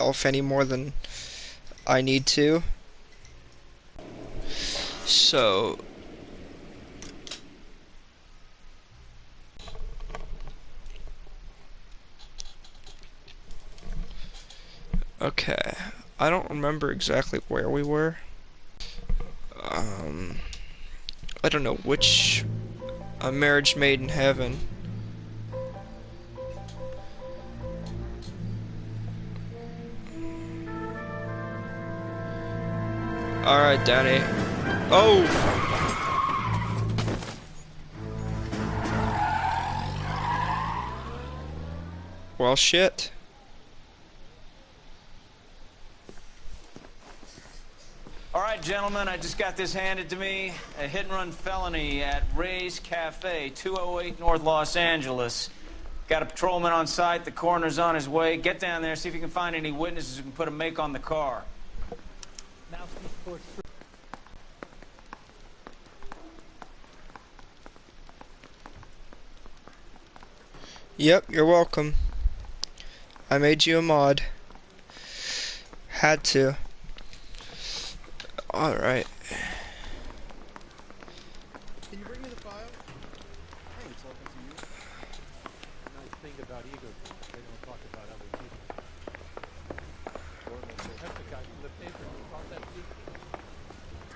myself any more than I need to. So okay, I don't remember exactly where we were. I don't know which a marriage made in heaven. Alright, Danny. Oh! Well, shit. All right, gentlemen, I just got this handed to me. A hit-and-run felony at Ray's Cafe, 208 North Los Angeles. Got a patrolman on site. The coroner's on his way. Get down there, see if you can find any witnesses who can put a make on the car. Yep, you're welcome. I made you a mod. Had to. Alright. Can you bring me the file? Hey, it's talking to you. The nice thing about ego groups, they don't talk about other people. Or they have the guy from the paper who brought that to you.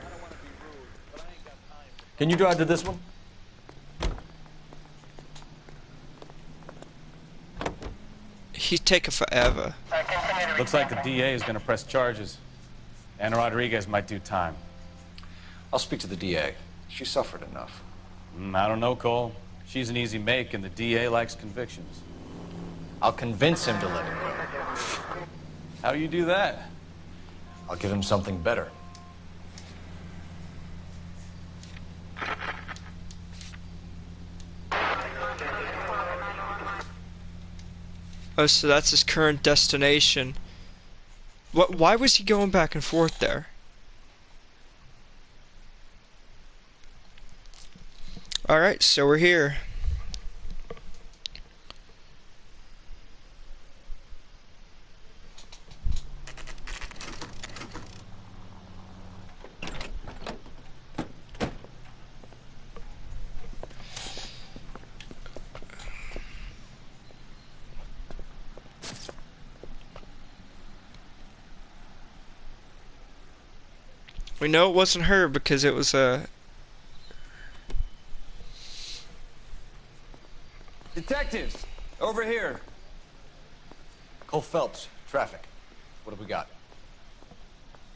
I don't want to be rude, but I ain't got time. Can you drive to this one? He's taking forever. Looks like the DA is going to press charges. Anna Rodriguez might do time. I'll speak to the DA. She suffered enough. I don't know, Cole. She's an easy make, and the DA likes convictions. I'll convince him to let him go. How do you do that? I'll give him something better. Oh, so that's his current destination. What? Why was he going back and forth there? Alright, so we're here. We know it wasn't her because it was a... Detectives, over here. Cole Phelps, traffic. What have we got?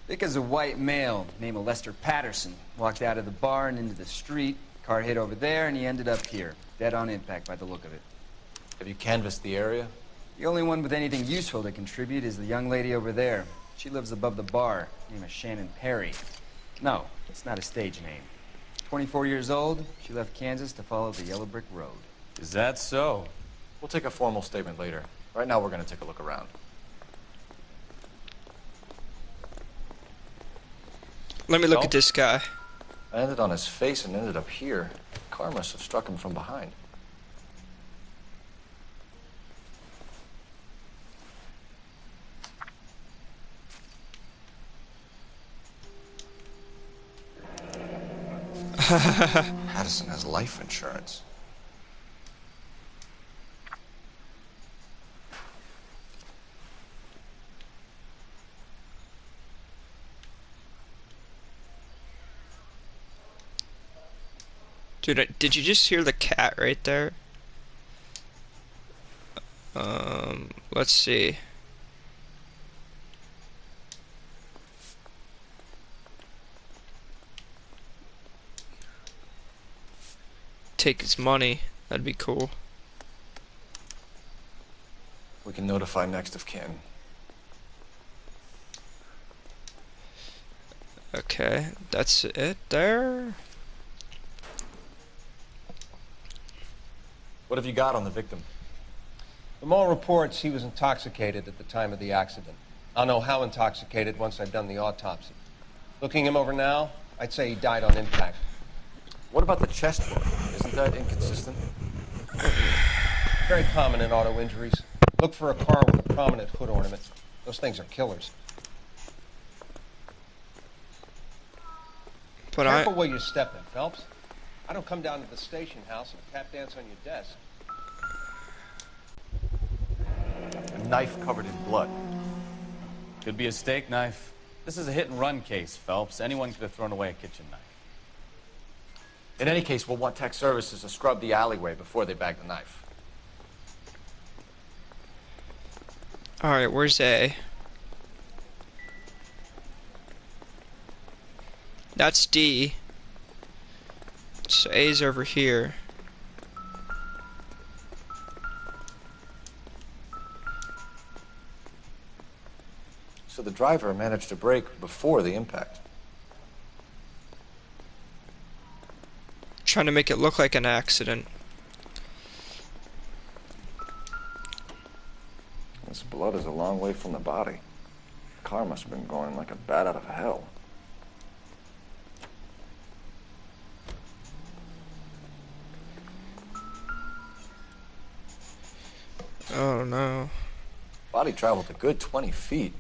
Vic is a white male named Lester Patterson. Walked out of the bar and into the street. Car hit over there and he ended up here. Dead on impact by the look of it. Have you canvassed the area? The only one with anything useful to contribute is the young lady over there. She lives above the bar. Name is Shannon Perry. No, it's not a stage name. 24 years old, she left Kansas to follow the yellow brick road. Is that so? We'll take a formal statement later. Right now, we're going to take a look around. Let me look So? at this guy. I ended on his face and ended up here. The car must have struck him from behind. Patterson has life insurance. Dude, did you just hear the cat right there? Let's see. Take his money. That'd be cool. We can notify next of kin. Okay, that's it there. What have you got on the victim? From all reports, he was intoxicated at the time of the accident. I'll know how intoxicated once I've done the autopsy. Looking him over now, I'd say he died on impact. What about the chest wound? Isn't that inconsistent? Very common in auto injuries. Look for a car with a prominent hood ornament. Those things are killers. But Careful where you're stepping, Phelps. I don't come down to the station house and tap dance on your desk. A knife covered in blood. Could be a steak knife. This is a hit-and-run case, Phelps. Anyone could have thrown away a kitchen knife. In any case, we'll want tech services to scrub the alleyway before they bag the knife. alright, where's A? That's D. So A's over here. So the driver managed to brake before the impact. Trying to make it look like an accident. This blood is a long way from the body. The car must have been going like a bat out of hell. Oh no. Body traveled a good 20 feet.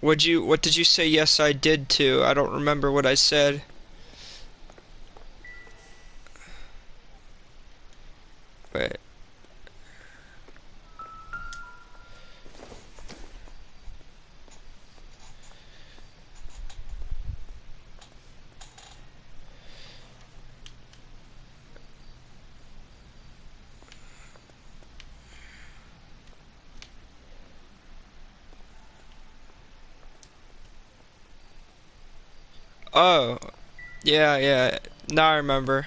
What did you say yes I did to? I don't remember what I said. Wait. Oh, yeah. Now I remember.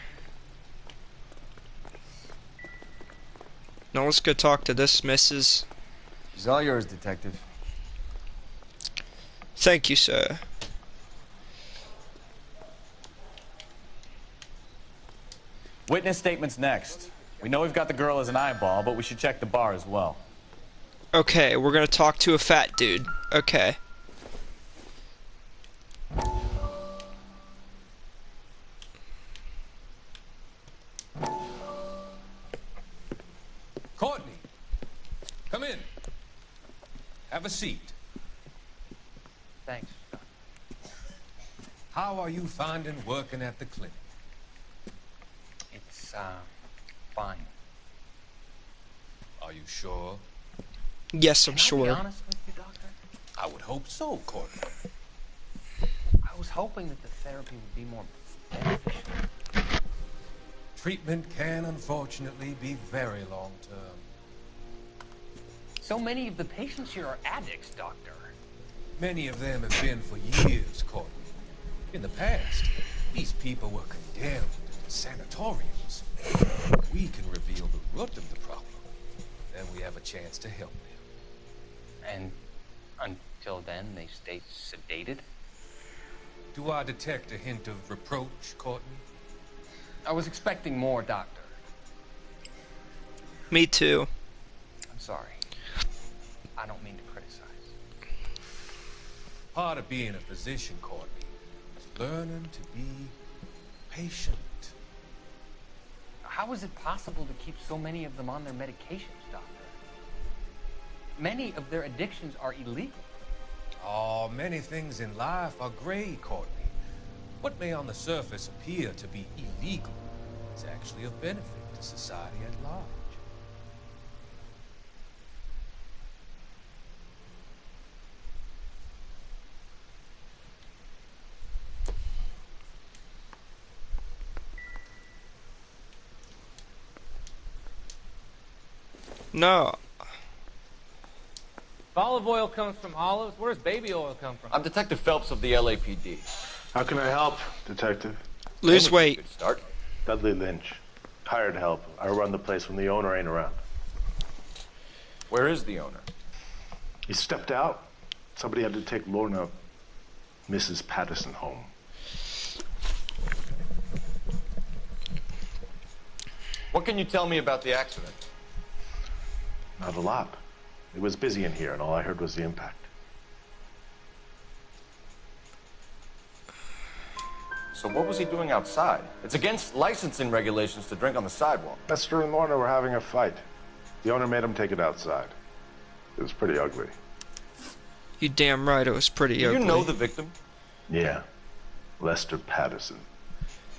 Now let's go talk to this missus. She's all yours, Detective. Thank you, sir. Witness statements next. We know we've got the girl as an eyeball, but we should check the bar as well. Okay, we're gonna talk to a fat dude. Okay. Courtney, come in. Have a seat. Thanks. How are you finding working at the clinic? It's, fine. Are you sure? Yes, I'm Can I sure. be honest with you, Doctor? I would hope so, Courtney. I was hoping that the therapy would be more beneficial. Treatment can unfortunately be very long-term. So many of the patients here are addicts, Doctor. Many of them have been for years, Courtney. In the past, these people were condemned to sanatoriums. We can reveal the root of the problem. Then we have a chance to help them. And until then, they stay sedated? Do I detect a hint of reproach, Courtney? I was expecting more, Doctor. Me too. I'm sorry. I don't mean to criticize. Part of being a physician, Courtney, is learning to be patient. How is it possible to keep so many of them on their medications, Doctor? Many of their addictions are illegal. Oh, many things in life are gray, Courtney. What may on the surface appear to be illegal is actually of benefit to society at large. No. If olive oil comes from olives, where does baby oil come from? I'm Detective Phelps of the LAPD. How can I help, Detective? Lose weight. Good start. Dudley Lynch. Hired help. I run the place when the owner ain't around. Where is the owner? He stepped out. Somebody had to take Lorna, Mrs. Patterson, home. What can you tell me about the accident? Not a lot. It was busy in here, and all I heard was the impact. So what was he doing outside? It's against licensing regulations to drink on the sidewalk. Lester and Lorna were having a fight. The owner made him take it outside. It was pretty ugly. You damn right it was pretty Do ugly. you know the victim? Yeah. Lester Patterson.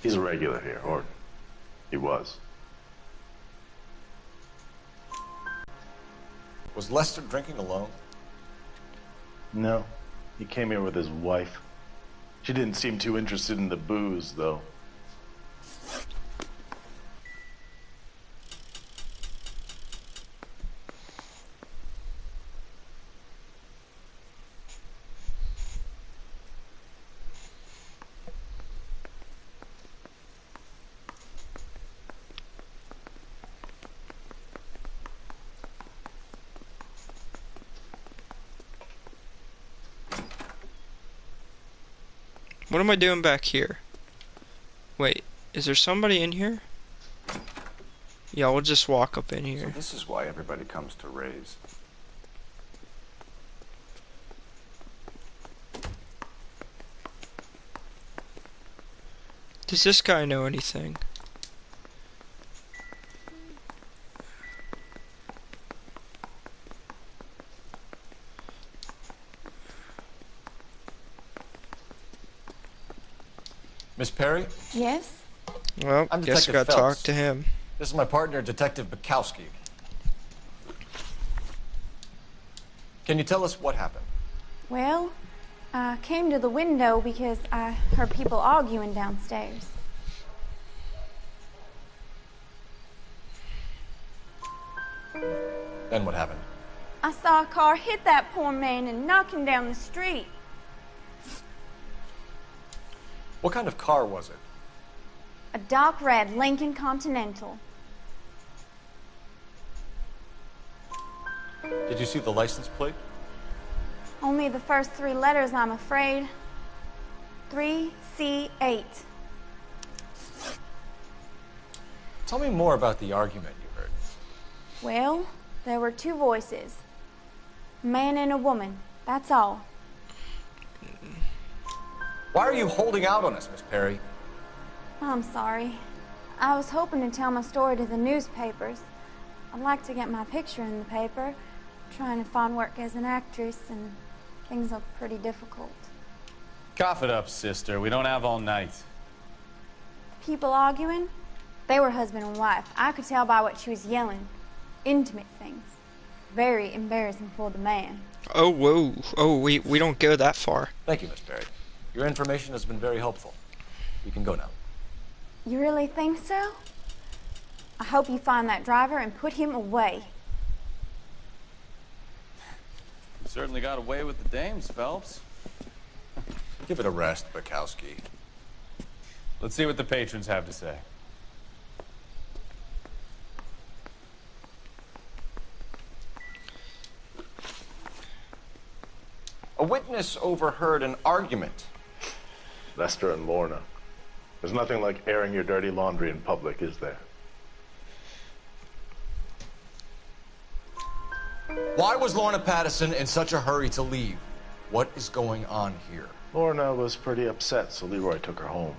He's a regular here, or he was. Was Lester drinking alone? No. He came here with his wife. She didn't seem too interested in the booze, though. What am I doing back here? Wait, is there somebody in here? Yeah, we'll just walk up in So here. this is why everybody comes to Ray's. Does this guy know anything? Miss Perry? Yes? Well, I'm guess I Detective gotta Phelps. talk to him. This is my partner, Detective Bukowski. Can you tell us what happened? Well, I came to the window because I heard people arguing downstairs. Then what happened? I saw a car hit that poor man and knock him down the street. What kind of car was it? A dark red Lincoln Continental. Did you see the license plate? Only the first three letters, I'm afraid. 3C8. Tell me more about the argument you heard. Well, there were two voices. A man and a woman, that's all. Why are you holding out on us, Miss Perry? I'm sorry. I was hoping to tell my story to the newspapers. I'd like to get my picture in the paper. Trying to find work as an actress, and things look pretty difficult. Cough it up, sister. We don't have all night. People arguing? They were husband and wife. I could tell by what she was yelling. Intimate things. Very embarrassing for the man. Oh, whoa. Oh, we don't go that far. Thank you, Miss Perry. Your information has been very helpful. You can go now. You really think so? I hope you find that driver and put him away. You certainly got away with the dames, Phelps. Give it a rest, Bukowski. Let's see what the patrons have to say. A witness overheard an argument. Lester and Lorna. There's nothing like airing your dirty laundry in public, is there? Why was Lorna Patterson in such a hurry to leave? What is going on here? Lorna was pretty upset, so Leroy took her home.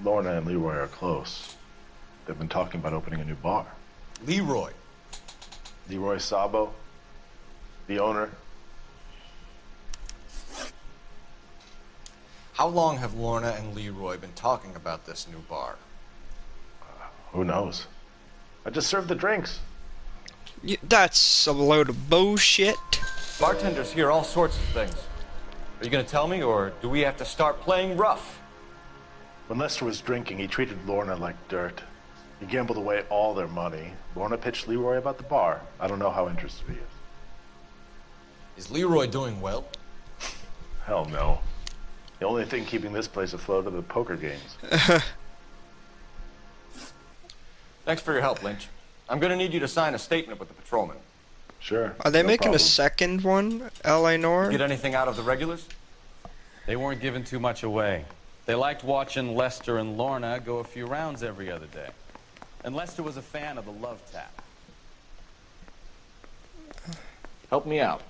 Lorna and Leroy are close. They've been talking about opening a new bar. Leroy? Leroy Sabo, the owner. How long have Lorna and Leroy been talking about this new bar? Who knows? I just served the drinks. That's a load of bullshit. Bartenders hear all sorts of things. Are you going to tell me, or do we have to start playing rough? When Lester was drinking, he treated Lorna like dirt. He gambled away all their money. Lorna pitched Leroy about the bar. I don't know how interested he is. Is Leroy doing well? Hell no. The only thing keeping this place afloat are the poker games. Thanks for your help, Lynch. I'm going to need you to sign a statement with the patrolman. Sure. Are they no making problem. a second one, L.A. Noire? Get anything out of the regulars? They weren't giving too much away. They liked watching Lester and Lorna go a few rounds every other day. And Lester was a fan of the love tap. Help me out.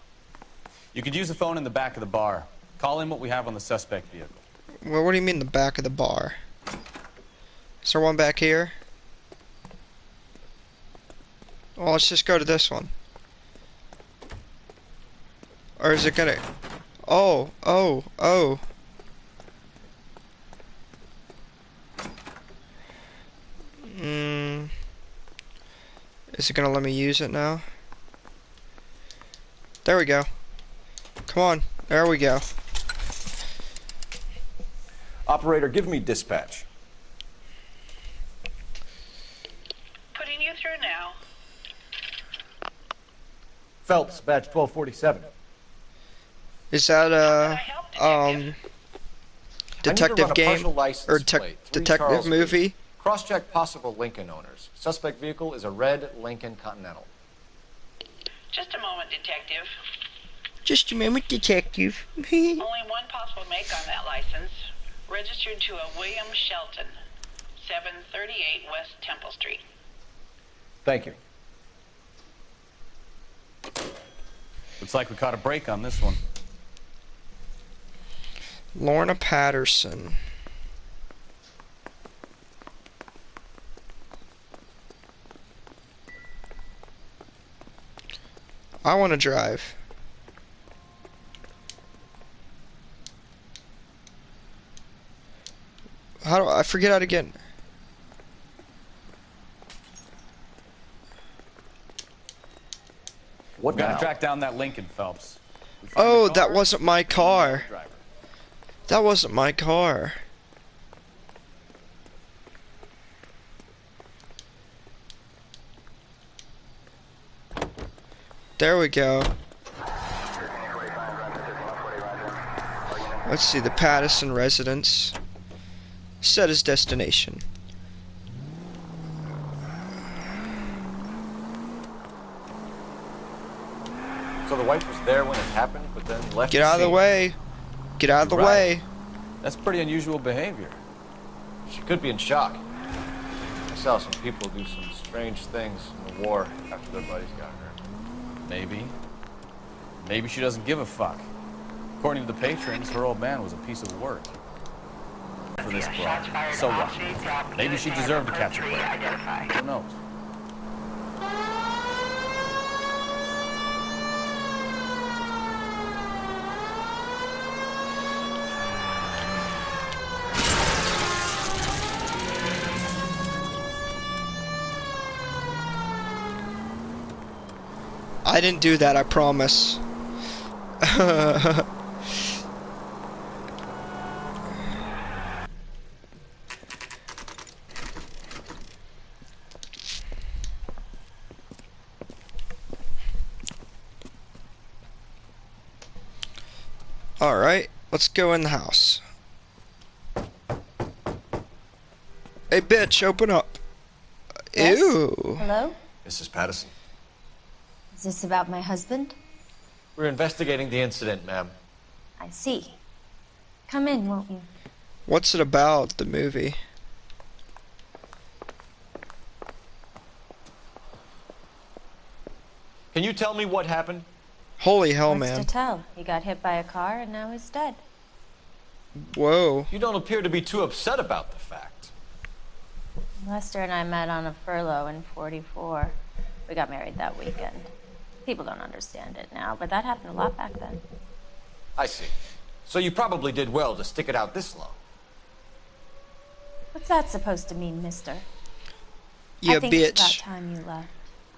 You could use the phone in the back of the bar. Call in what we have on the suspect vehicle. Well, what do you mean the back of the bar? Is there one back here? Well, let's just go to this one. Or is it gonna... Oh, oh, oh. Is it gonna let me use it now? There we go. Come on, there we go. Operator, give me dispatch. Putting you through now. Phelps, badge 1247. Is that detective game or detective movie? Cross-check possible Lincoln owners. Suspect vehicle is a red Lincoln Continental. Just a moment, detective. Just a moment, detective. Only one possible make on that license. Registered to a William Shelton, 738 West Temple Street. Thank you. Looks like we caught a break on this one. Lorna Patterson. I want to drive. How do I forget how to get? What We've got now? to track down that Lincoln, Phelps. Oh, that wasn't my car. That wasn't my car. There we go. Let's see, the Patterson residence. Set as destination. So the wife was there when it happened, but then left. Get out of the way. Get out of the way. That's pretty unusual behavior. She could be in shock. I saw some people do some strange things in the war after their buddies got hurt. Maybe. Maybe she doesn't give a fuck. According to the patrons, her old man was a piece of work. For this broad. So what? Maybe she deserved to catch a break. Who knows? I didn't do that, I promise. Alright, let's go in the house. Hey bitch, open up. Yes? Ew. Hello? Mrs. Patterson. Is this about my husband? We're investigating the incident, ma'am. I see. Come in, won't you? What's it about, the movie? Can you tell me what happened? Holy hell, What's man. to tell? He got hit by a car and now he's dead. Whoa. You don't appear to be too upset about the fact. Lester and I met on a furlough in '44. We got married that weekend. People don't understand it now, but that happened a lot back then. I see. So you probably did well to stick it out this long. What's that supposed to mean, mister? Yeah, I think it's about bitch. time you left.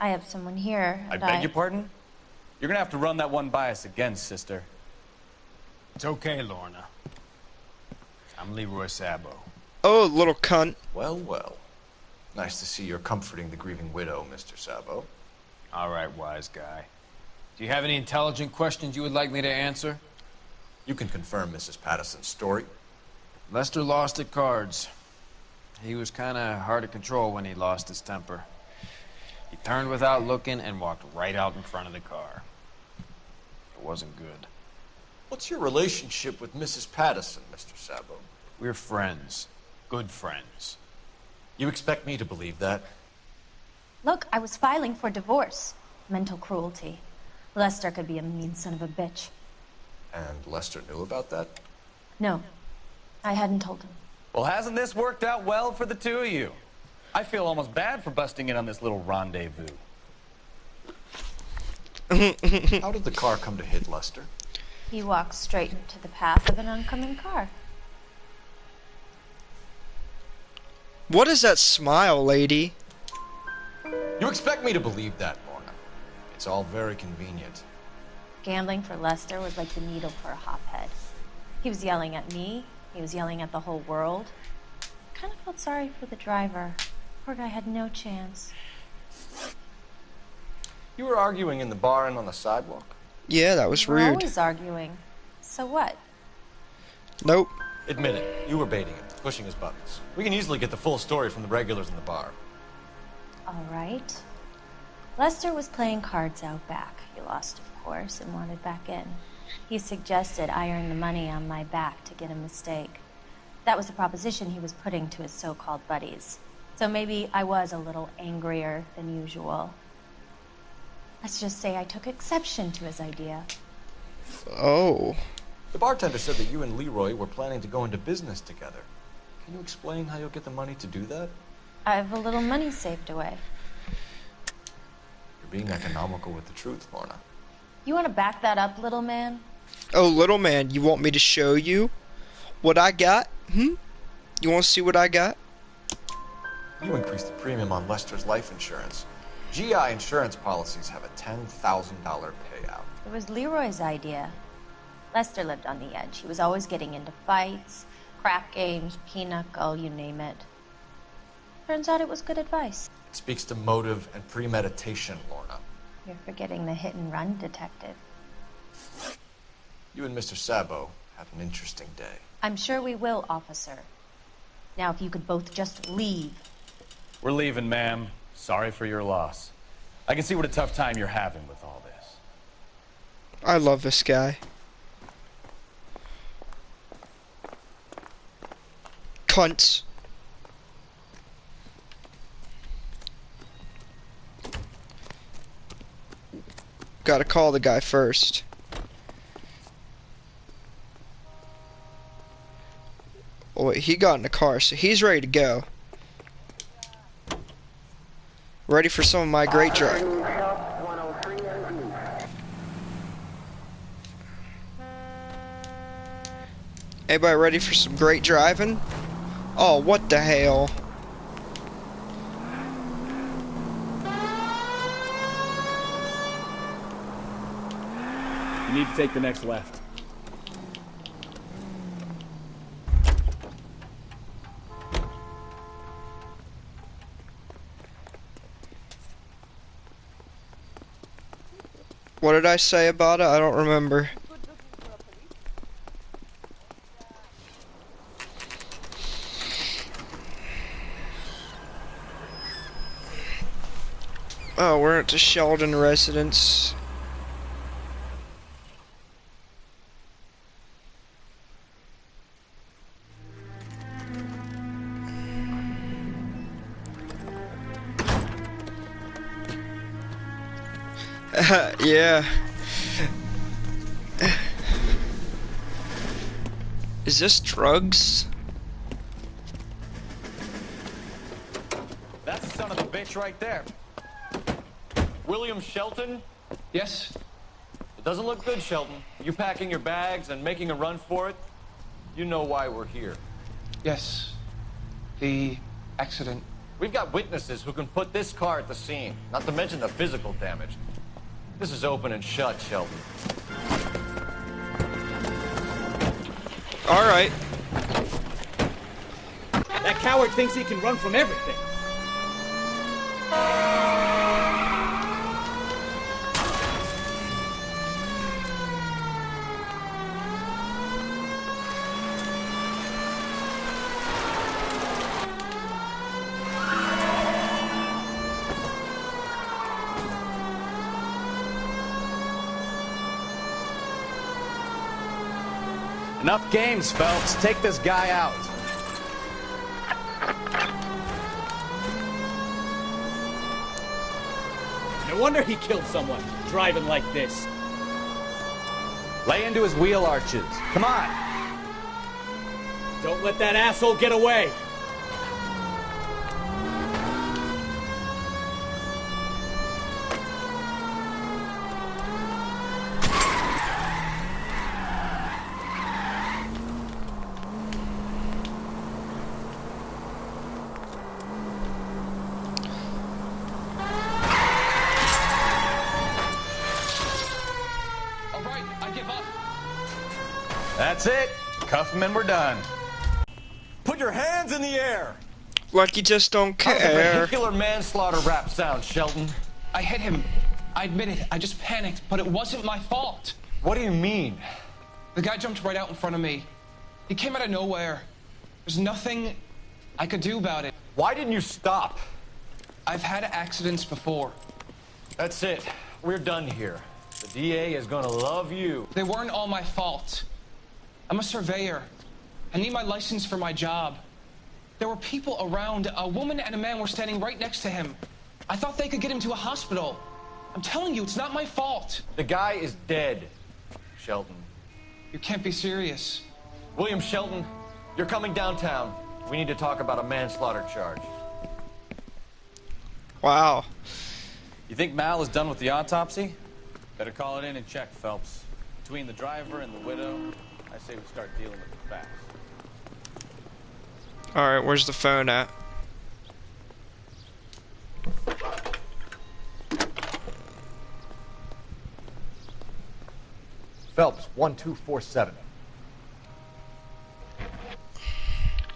I have someone here. I and beg your pardon? You're gonna have to run that one by us again, sister. It's okay, Lorna. I'm Leroy Sabo. Oh, little cunt. Well, well. Nice to see you're comforting the grieving widow, Mr. Sabo. All right, wise guy. Do you have any intelligent questions you would like me to answer? You can confirm Mrs. Patterson's story. Lester lost at cards. He was kind of hard to control when he lost his temper. He turned without looking and walked right out in front of the car. It wasn't good. What's your relationship with Mrs. Patterson, Mr. Sabo? We're friends. Good friends. You expect me to believe that? Look, I was filing for divorce. Mental cruelty. Lester could be a mean son of a bitch. And Lester knew about that? No. I hadn't told him. Well, hasn't this worked out well for the two of you? I feel almost bad for busting in on this little rendezvous. How did the car come to hit Lester? He walked straight into the path of an oncoming car. What is that smile, lady? You expect me to believe that, Lorna? It's all very convenient. Gambling for Lester was like the needle for a hophead. He was yelling at me. He was yelling at the whole world. I kind of felt sorry for the driver. Poor guy had no chance. You were arguing in the bar and on the sidewalk? Yeah, that was We're rude. always arguing. So what? Nope. Admit it, you were baiting him, pushing his buttons. We can easily get the full story from the regulars in the bar. All right. Lester was playing cards out back. He lost, of course, and wanted back in. He suggested I earn the money on my back to get a mistake. That was the proposition he was putting to his so-called buddies. So maybe I was a little angrier than usual. Let's just say I took exception to his idea. Oh. The bartender said that you and Leroy were planning to go into business together. Can you explain how you'll get the money to do that? I have a little money saved away. You're being economical with the truth, Lorna. You want to back that up, little man? Oh, little man, you want me to show you what I got? You want to see what I got? You increased the premium on Lester's life insurance. GI insurance policies have a $10,000 payout. It was Leroy's idea. Lester lived on the edge. He was always getting into fights, crap games, pinochle, you name it. Turns out it was good advice. It speaks to motive and premeditation, Lorna. You're forgetting the hit-and-run detective. You and Mr. Sabo had an interesting day. I'm sure we will, officer. Now, if you could both just leave. We're leaving, ma'am. Sorry for your loss. I can see what a tough time you're having with all this. I love this guy. Cunts. Gotta call the guy first. Oh wait, he got in the car, so he's ready to go. Ready for some of my great drive. Anybody ready for some great driving? Oh, what the hell? You need to take the next left. What did I say about it? I don't remember. Oh, we're at the Sheldon residence. Yeah. Is this drugs? That's the son of a bitch right there. William Shelton? Yes? It doesn't look good, Shelton. You packing your bags and making a run for it? You know why we're here. Yes. The accident. We've got witnesses who can put this car at the scene, not to mention the physical damage. This is open and shut, Shelton. All right. That coward thinks he can run from everything. Enough games, Phelps. Take this guy out. No wonder he killed someone, driving like this. Lay into his wheel arches. Come on. Don't let that asshole get away! That's it. Cuff him and we're done. Put your hands in the air. Like you just don't How's a care. vehicular manslaughter rap sound, Shelton? I hit him. I admit it. I just panicked, but it wasn't my fault. What do you mean? The guy jumped right out in front of me. He came out of nowhere. There's nothing I could do about it. Why didn't you stop? I've had accidents before. That's it. We're done here. The DA is gonna love you. They weren't all my fault. I'm a surveyor. I need my license for my job. There were people around. A woman and a man were standing right next to him. I thought they could get him to a hospital. I'm telling you, it's not my fault. The guy is dead, Shelton. You can't be serious. William Shelton, you're coming downtown. We need to talk about a manslaughter charge. Wow. You think Mal is done with the autopsy? Better call it in and check, Phelps. Between the driver and the widow, I say we start dealing with the facts. Alright, where's the phone at? Phelps, 1247.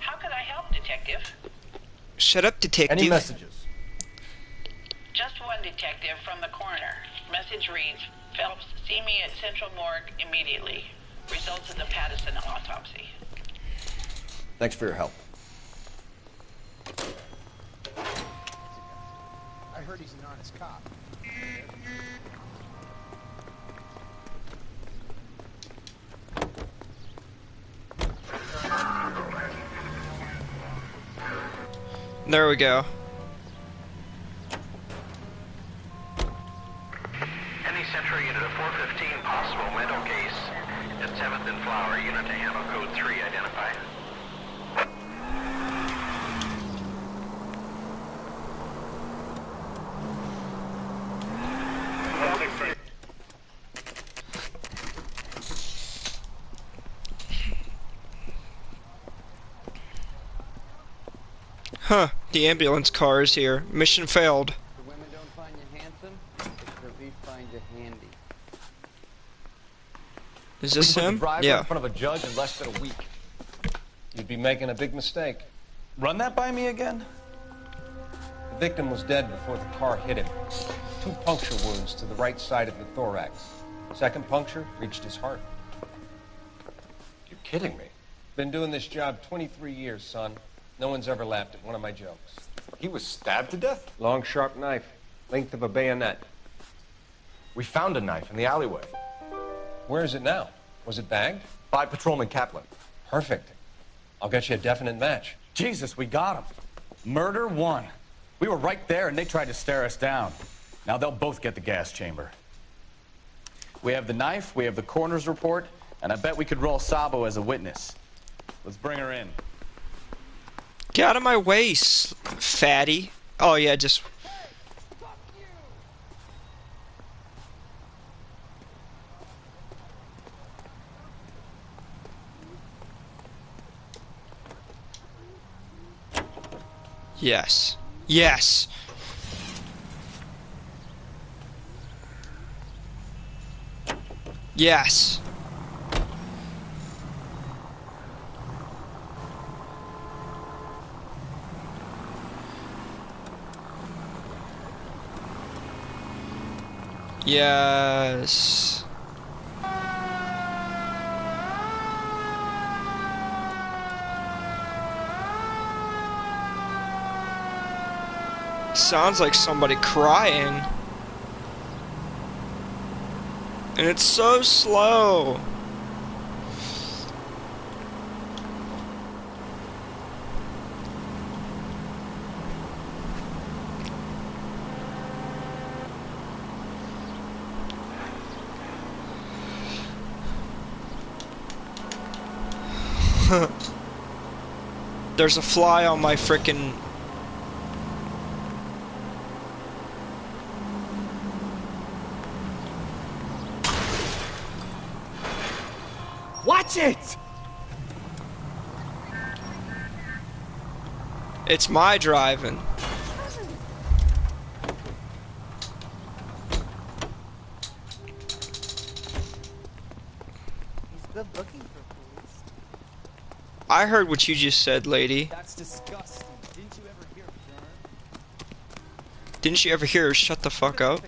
How could I help, Detective? Shut up, detective. Any messages? Just one detective from the coroner. Message reads, Phelps, see me at Central Morgue immediately. Results of the Pattison autopsy. Thanks for your help. I heard he's an honest cop. There we go. Any Central unit of 415 possible mental case at 7th and Flower, unit to handle code 3, identify. Huh, the ambulance car is here. Mission failed. The women don't find you handsome, the beef find you handy. Is this him? The driver Yeah. in front of a judge in less than a week. You'd be making a big mistake. Run that by me again? The victim was dead before the car hit him. 2 puncture wounds to the right side of the thorax. Second puncture reached his heart. You're kidding me. Been doing this job 23 years, son. No one's ever laughed at one of my jokes. He was stabbed to death? Long, sharp knife. Length of a bayonet. We found a knife in the alleyway. Where is it now? Was it bagged? By Patrolman Kaplan. Perfect. I'll get you a definite match. Jesus, we got him. Murder 1. We were right there and they tried to stare us down. Now they'll both get the gas chamber. We have the knife, we have the coroner's report, and I bet we could roll Sabo as a witness. Let's bring her in. Get out of my way, fatty. Oh yeah, just... Yes. Yes! Yes! Yes. Sounds like somebody crying. And it's so slow. There's a fly on my frickin'... Watch it! It's my driving. He's good looking for police. I heard what you just said, lady. That's disgusting. Didn't you ever hear Vern? Didn't you ever hear her shut the fuck up?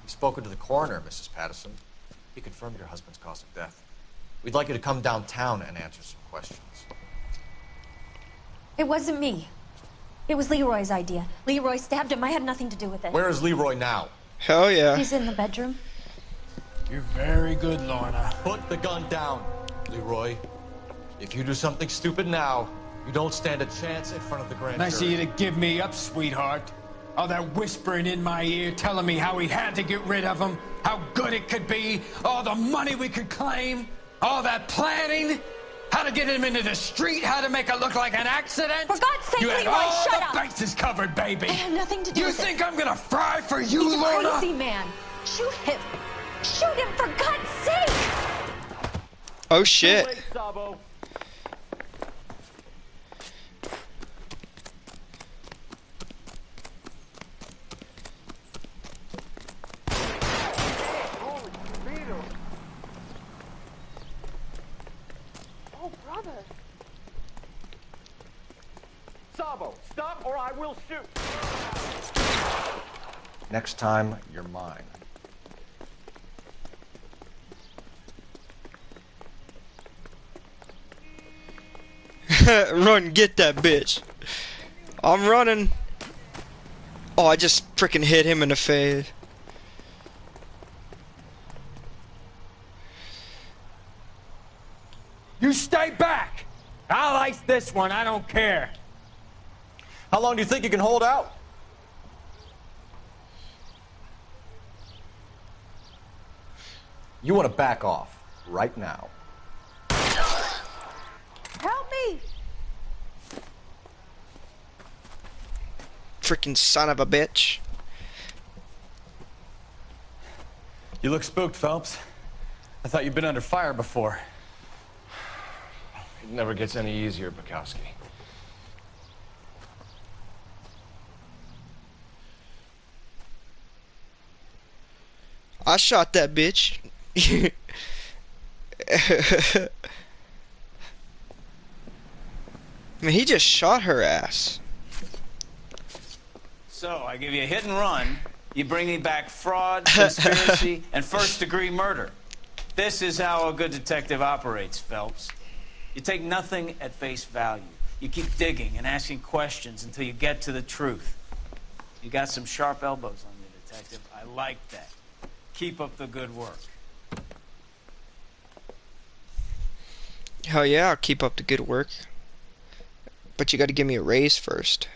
Spoken to the coroner, Mrs. Patterson. He confirmed your husband's cause of death. We'd like you to come downtown and answer some questions. It wasn't me. It was Leroy's idea. Leroy stabbed him. I had nothing to do with it. Where is Leroy now? Hell yeah. He's in the bedroom. You're very good, Lorna. Put the gun down, Leroy. If you do something stupid now, you don't stand a chance in front of the grand Nice of jury. you to give me up, sweetheart. All that whispering in my ear telling me how we had to get rid of him, how good it could be, all the money we could claim, all that planning, how to get him into the street, how to make it look like an accident. For God's sake, you had Leroy, all shut the up! bases covered, baby. I had nothing to do You with think it. I'm gonna fry for you, He's a Lorna? crazy man. Shoot him. Shoot him, for God's sake! Oh shit. Too late, Sabo. Holy Toledo. Oh, brother. Sabo, stop or I will shoot. Next time, you're mine. Run, get that bitch. I'm running. Oh, I just freaking hit him in the face. You stay back. I'll ice this one. I don't care. How long do you think you can hold out? You want to back off right now. Help me! Freaking son of a bitch. You look spooked, Phelps. I thought you'd been under fire before. It never gets any easier, Bukowski. I shot that bitch. I mean, he just shot her ass. So, I give you a hit and run. You bring me back fraud, conspiracy, and first-degree murder. This is how a good detective operates, Phelps. You take nothing at face value. You keep digging and asking questions until you get to the truth. You got some sharp elbows on you, detective. I like that. Keep up the good work. Hell yeah, I'll keep up the good work. But you gotta give me a raise first.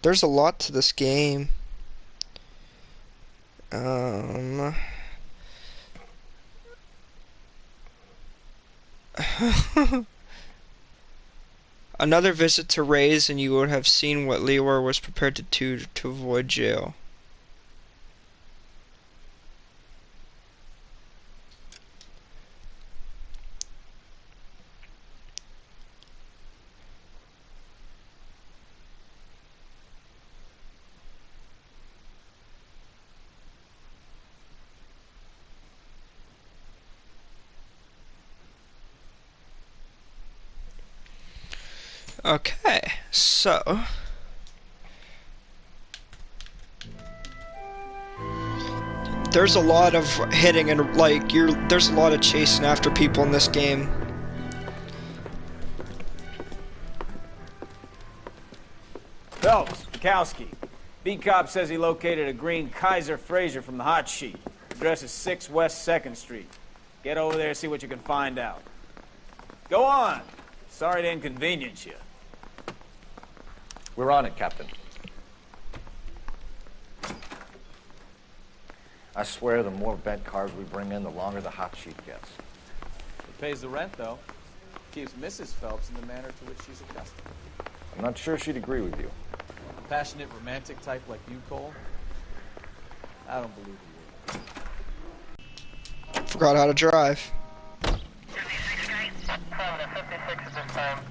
There's a lot to this game. Another visit to Ray's and you would have seen what Leroy was prepared to do to avoid jail. Okay, so there's a lot of hitting and like there's a lot of chasing after people in this game. Phelps, Bukowski. Beat cop says he located a green Kaiser Fraser from the hot sheet. Address is 6 West 2nd Street. Get over there, see what you can find out. Go on. Sorry to inconvenience you. We're on it, Captain. I swear the more bent cars we bring in, the longer the hot sheet gets. It pays the rent, though. Keeps Mrs. Phelps in the manner to which she's accustomed. I'm not sure she'd agree with you. A passionate, romantic type like you, Cole? I don't believe you would. Forgot how to drive. 56 at this time.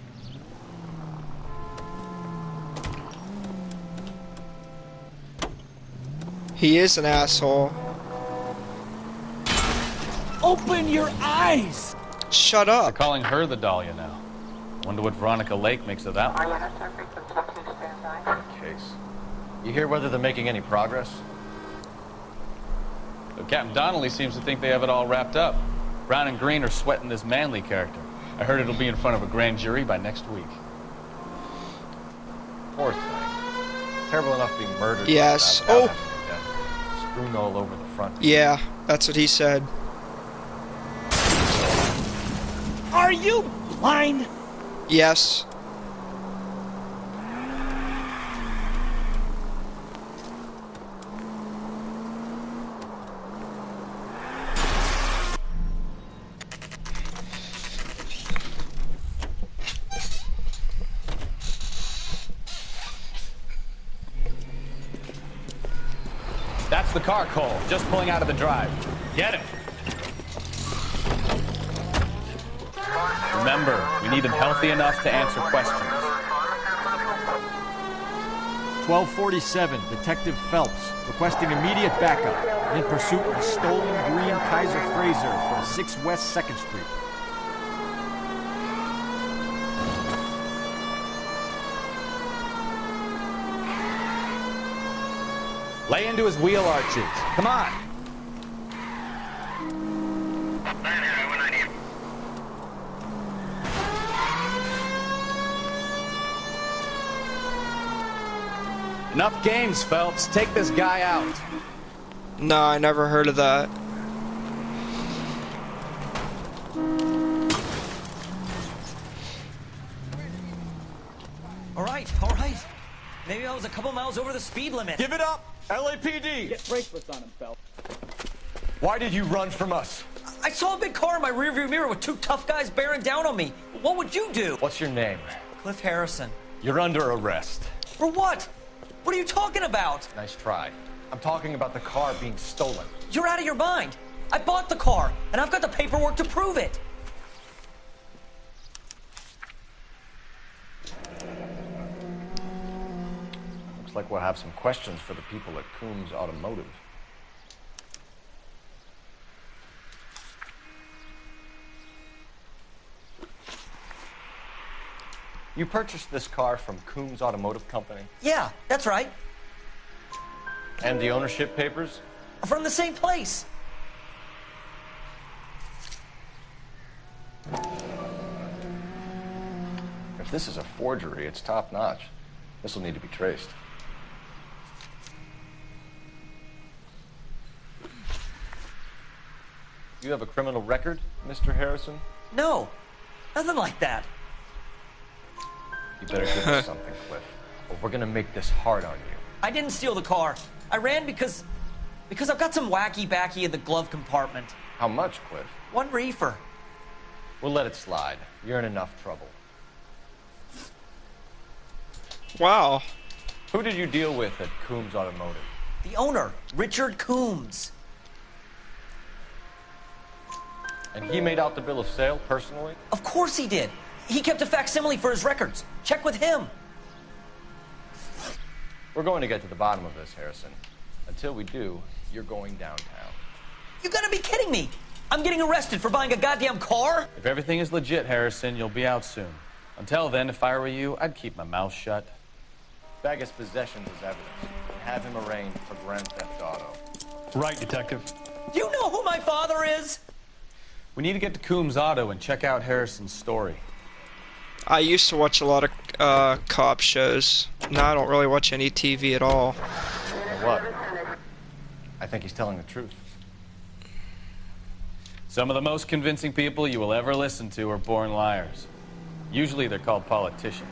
He is an asshole. Open your eyes! Shut up. They're calling her the Dahlia now. Wonder what Veronica Lake makes of that one. Case. You hear whether they're making any progress? So Captain Donnelly seems to think they have it all wrapped up. Brown and Green are sweating this Manley character. I heard it'll be in front of a grand jury by next week. Poor thing. Terrible enough being murdered. Yes. Like that without having to be dead. Strewn all over the front. Yeah, that's what he said. Are you blind? Yes. That's the car, Cole. Just pulling out of the drive. Get him. Remember, we need him healthy enough to answer questions. 1247, Detective Phelps, requesting immediate backup in pursuit of a stolen green Kaiser Fraser from 6 West 2nd Street. Lay into his wheel arches. Come on. Enough games, Phelps. Take this guy out. No, I never heard of that. All right. Maybe I was a couple miles over the speed limit. Give it up! LAPD! Get bracelets on him, Phelps. Why did you run from us? I saw a big car in my rearview mirror with 2 tough guys bearing down on me. What would you do? What's your name? Cliff Harrison. You're under arrest. For what? What are you talking about? Nice try. I'm talking about the car being stolen. You're out of your mind. I bought the car, and I've got the paperwork to prove it. Looks like we'll have some questions for the people at Coombs Automotive. You purchased this car from Coombs Automotive Company? Yeah, that's right. And the ownership papers? From the same place. If this is a forgery, it's top-notch. This will need to be traced. You have a criminal record, Mr. Harrison? No, nothing like that. You better give us something, Cliff, or we're gonna make this hard on you. I didn't steal the car. I ran because I've got some wacky-backy in the glove compartment. How much, Cliff? 1 reefer. We'll let it slide. You're in enough trouble. Wow. Who did you deal with at Coombs Automotive? The owner, Richard Coombs. And he made out the bill of sale personally? Of course he did. He kept a facsimile for his records. Check with him. We're going to get to the bottom of this, Harrison. Until we do, you're going downtown. You gotta be kidding me. I'm getting arrested for buying a goddamn car? If everything is legit, Harrison, you'll be out soon. Until then, if I were you, I'd keep my mouth shut. Bag his possessions as evidence and have him arraigned for grand theft auto. Right, Detective. Do you know who my father is? We need to get to Coombs Auto and check out Harrison's story. I used to watch a lot of cop shows. Now I don't really watch any TV at all. Well, what? I think he's telling the truth. Some of the most convincing people you will ever listen to are born liars. Usually they're called politicians.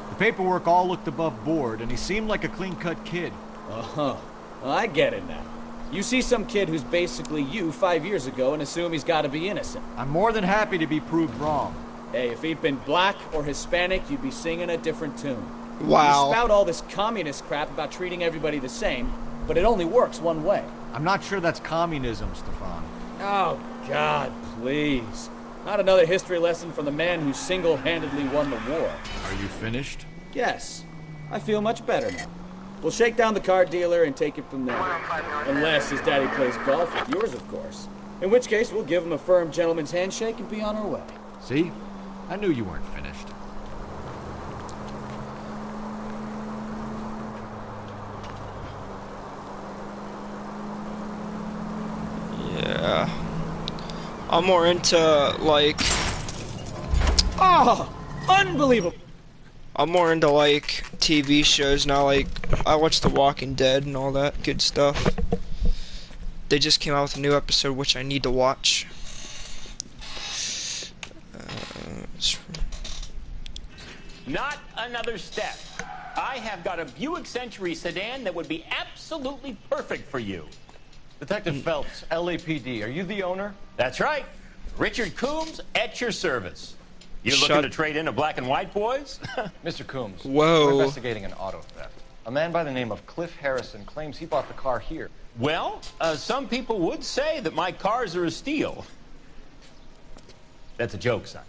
The paperwork all looked above board, and he seemed like a clean-cut kid. Uh-huh. Well, I get it now. You see some kid who's basically you 5 years ago and assume he's got to be innocent. I'm more than happy to be proved wrong. Hey, if he'd been black or Hispanic, you'd be singing a different tune. Wow. You spout all this communist crap about treating everybody the same, but it only works one way. I'm not sure that's communism, Stefan. Oh, God, please. Not another history lesson from the man who single-handedly won the war. Are you finished? Yes. I feel much better now. We'll shake down the car dealer and take it from there. Unless his daddy plays golf with yours, of course. In which case, we'll give him a firm gentleman's handshake and be on our way. See? I knew you weren't finished. Yeah. I'm more into, like... Oh! Unbelievable! I'm more into, like, TV shows now, like, I watch The Walking Dead and all that good stuff. They just came out with a new episode, which I need to watch. Not another step. I have got a Buick Century sedan that would be absolutely perfect for you. Detective Phelps, LAPD, are you the owner? That's right. Richard Coombs at your service. You looking to trade in a black and white, boys? Mr. Coombs, Whoa. we're investigating an auto theft. A man by the name of Cliff Harrison claims he bought the car here. Well, some people would say that my cars are a steal. That's a joke, son.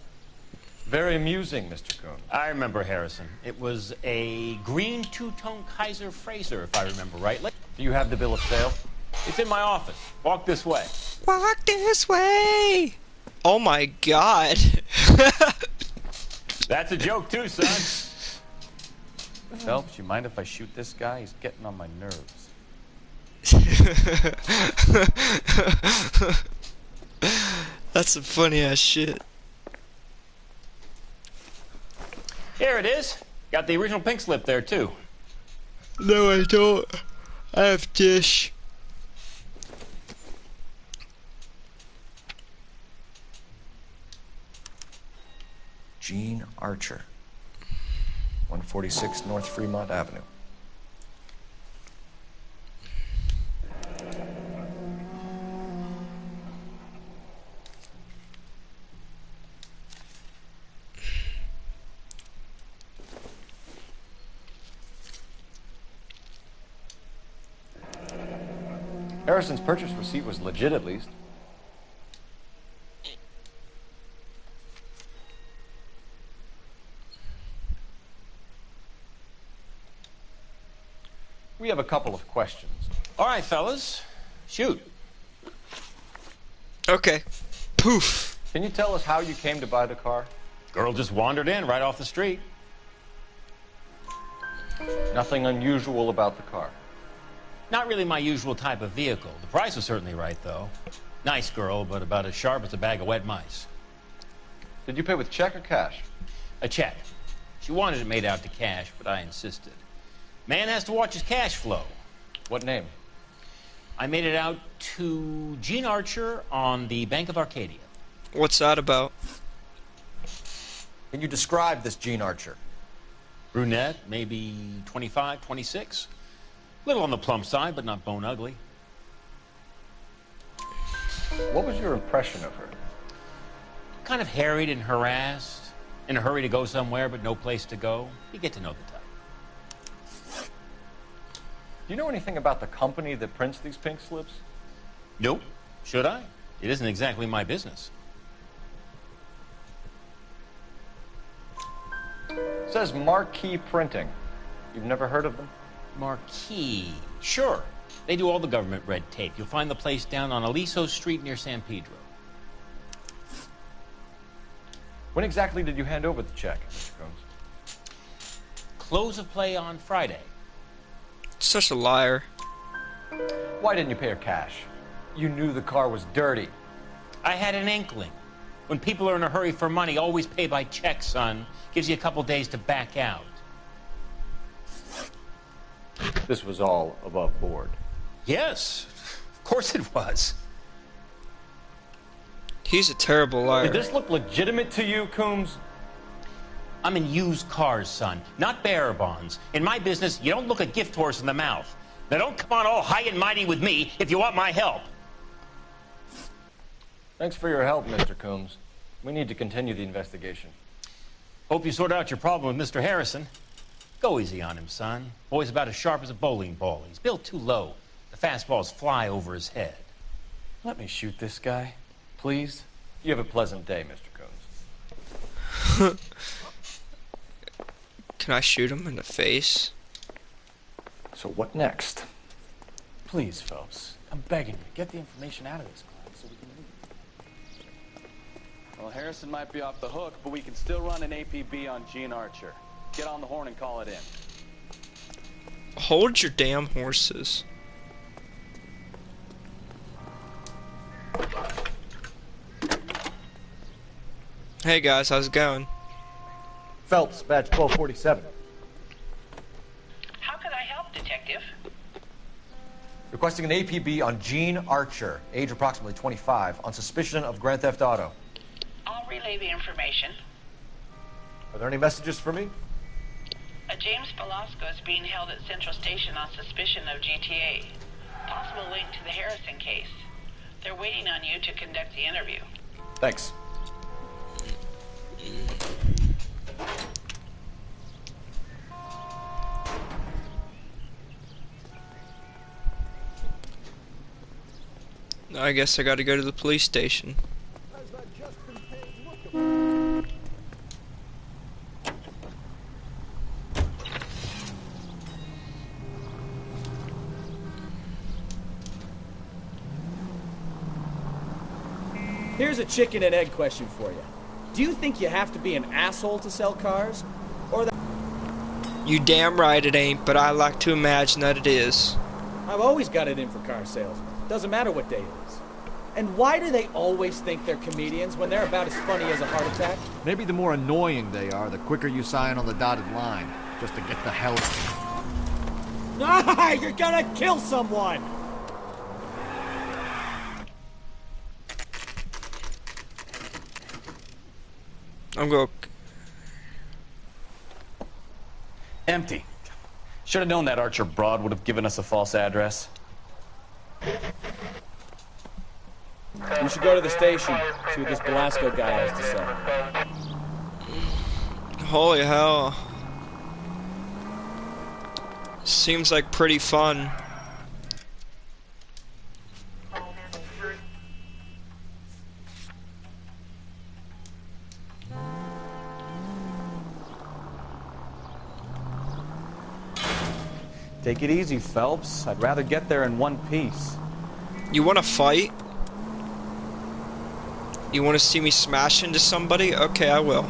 Very amusing, Mr. Coombs. I remember Harrison. It was a green two-tone Kaiser Frazer, if I remember right. Do you have the bill of sale? It's in my office. Walk this way. Walk this way! Oh my god. That's a joke too, son. Phelps, you mind if I shoot this guy? He's getting on my nerves. That's some funny ass shit. Here it is. Got the original pink slip there too. No, I don't. I have Dish. Gene Archer, 146 North Fremont Avenue. Harrison's purchase receipt was legit, at least. We have a couple of questions. All right, fellas. Shoot. Okay. Poof. Can you tell us how you came to buy the car? Girl just wandered in right off the street. Nothing unusual about the car. Not really my usual type of vehicle. The price was certainly right, though. Nice girl, but about as sharp as a bag of wet mice. Did you pay with check or cash? A check. She wanted it made out to cash, but I insisted. Man has to watch his cash flow. What name? I made it out to Gene Archer on the Bank of Arcadia. What's that about? Can you describe this Gene Archer? Brunette, maybe 25, 26. Little on the plump side, but not bone ugly. What was your impression of her? Kind of harried and harassed. In a hurry to go somewhere, but no place to go. You get to know the type. Do you know anything about the company that prints these pink slips? Nope. Should I? It isn't exactly my business. It says Marquee Printing. You've never heard of them? Marquee. Sure. They do all the government red tape. You'll find the place down on Aliso Street near San Pedro. When exactly did you hand over the check, Mr. Combs? Close of play on Friday. Such a liar. Why didn't you pay her cash? You knew the car was dirty. I had an inkling. When people are in a hurry for money, always pay by check, son. Gives you a couple days to back out. This was all above board. Yes, of course it was. He's a terrible liar. Did this look legitimate to you, Coombs? I'm in used cars, son, not bearer bonds. In my business, you don't look a gift horse in the mouth. Now don't come on all high and mighty with me if you want my help. Thanks for your help, Mr. Coombs. We need to continue the investigation. Hope you sort out your problem with Mr. Harrison. Go easy on him, son. Boy's about as sharp as a bowling ball. He's built too low. The fastballs fly over his head. Let me shoot this guy, please. You have a pleasant day, Mr. Coombs. Can I shoot him in the face? So what next? Please, Phelps. I'm begging you. Get the information out of this crime so we can leave. Well, Harrison might be off the hook, but we can still run an APB on Gene Archer. Get on the horn and call it in. Hold your damn horses. Hey guys, how's it going? Phelps, badge 1247. How could I help, Detective? Requesting an APB on Gene Archer, age approximately 25, on suspicion of grand theft auto. I'll relay the information. Are there any messages for me? A James Velasco is being held at Central Station on suspicion of GTA. Possible link to the Harrison case. They're waiting on you to conduct the interview. Thanks. I guess I gotta go to the police station. Here's a chicken and egg question for you. Do you think you have to be an asshole to sell cars? Or that You damn right it ain't, but I like to imagine that it is. I've always got it in for car salesmen. Doesn't matter what day it is. And why do they always think they're comedians when they're about as funny as a heart attack? Maybe the more annoying they are, the quicker you sign on the dotted line, just to get the hell out. Ah, you're gonna kill someone! I'm going. Empty. Should have known that Archer broad would have given us a false address. We should go to the station, see what this Velasco guy has to say. Holy hell. Seems like pretty fun. Take it easy, Phelps. I'd rather get there in one piece. You wanna fight? You wanna see me smash into somebody? Okay, I will.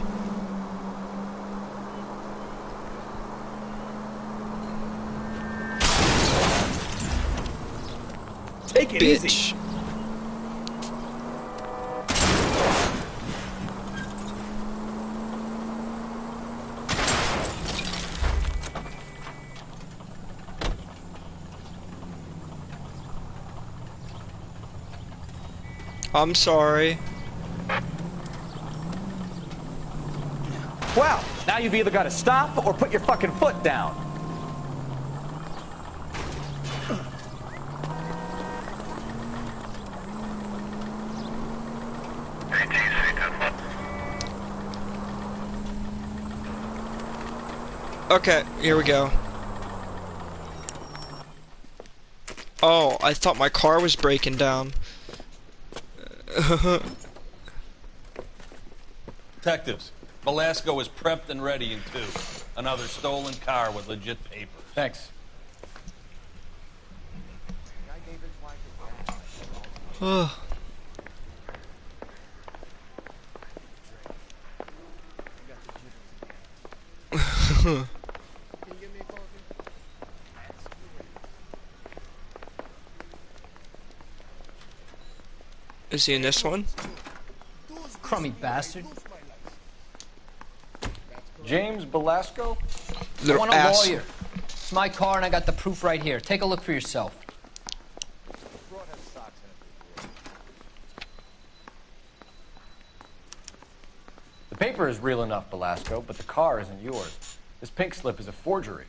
Take it Bitch. easy. I'm sorry. Well, now you've either got to stop or put your fucking foot down. Okay, here we go. Oh, I thought my car was breaking down. Detectives, Velasco is prepped and ready in 2. Another stolen car with legit papers. Thanks. Huh. Is he in this one? Crummy bastard. James Belasco? I want a lawyer. It's my car and I got the proof right here. Take a look for yourself. The paper is real enough, Belasco, but the car isn't yours. This pink slip is a forgery.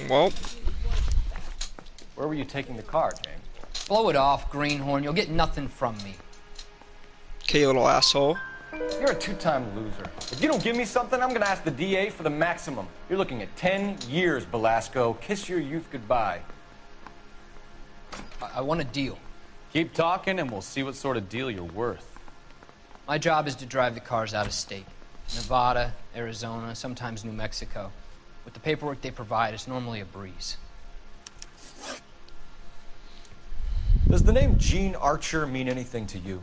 Well. Where were you taking the car, James? Blow it off, greenhorn. You'll get nothing from me. Okay, you little asshole. You're a two-time loser. If you don't give me something, I'm gonna ask the DA for the maximum. You're looking at 10 years, Belasco. Kiss your youth goodbye. I want a deal. Keep talking and we'll see what sort of deal you're worth. My job is to drive the cars out of state. Nevada, Arizona, sometimes New Mexico. With the paperwork they provide, it's normally a breeze. Does the name Jean Archer mean anything to you?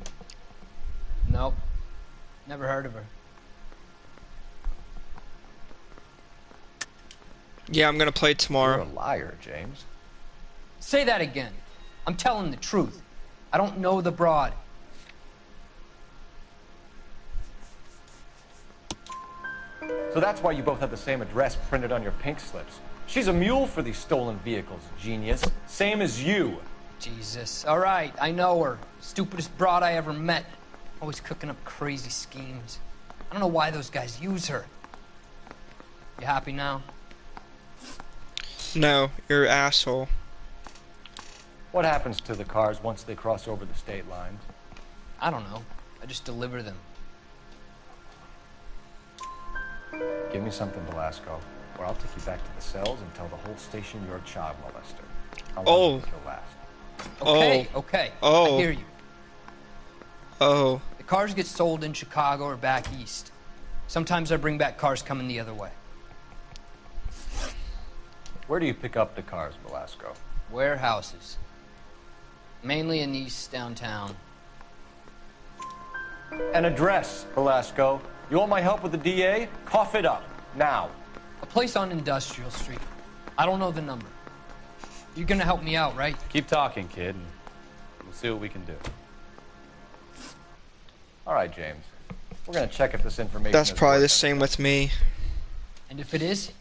Nope. Never heard of her. Yeah, I'm gonna play tomorrow. You're a liar, James. Say that again. I'm telling the truth. I don't know the broad. So that's why you both have the same address printed on your pink slips. She's a mule for these stolen vehicles, genius. Same as you. Jesus. All right, I know her. Stupidest broad I ever met. Always cooking up crazy schemes. I don't know why those guys use her. You happy now? No, you're an asshole. What happens to the cars once they cross over the state lines? I don't know. I just deliver them. Give me something, Belasco, or I'll take you back to the cells and tell the whole station you're a child molester. How long do you think you'll last? Okay, okay. Oh. I hear you. Oh. The cars get sold in Chicago or back east. Sometimes I bring back cars coming the other way. Where do you pick up the cars, Belasco? Warehouses. Mainly in East downtown. An address, Belasco. You want my help with the DA? Cough it up, now. A place on Industrial Street. I don't know the number. You're gonna help me out, right? Keep talking, kid, and we'll see what we can do. All right, James. We're gonna check if this information That's is probably worth the it. same with me. And if it is,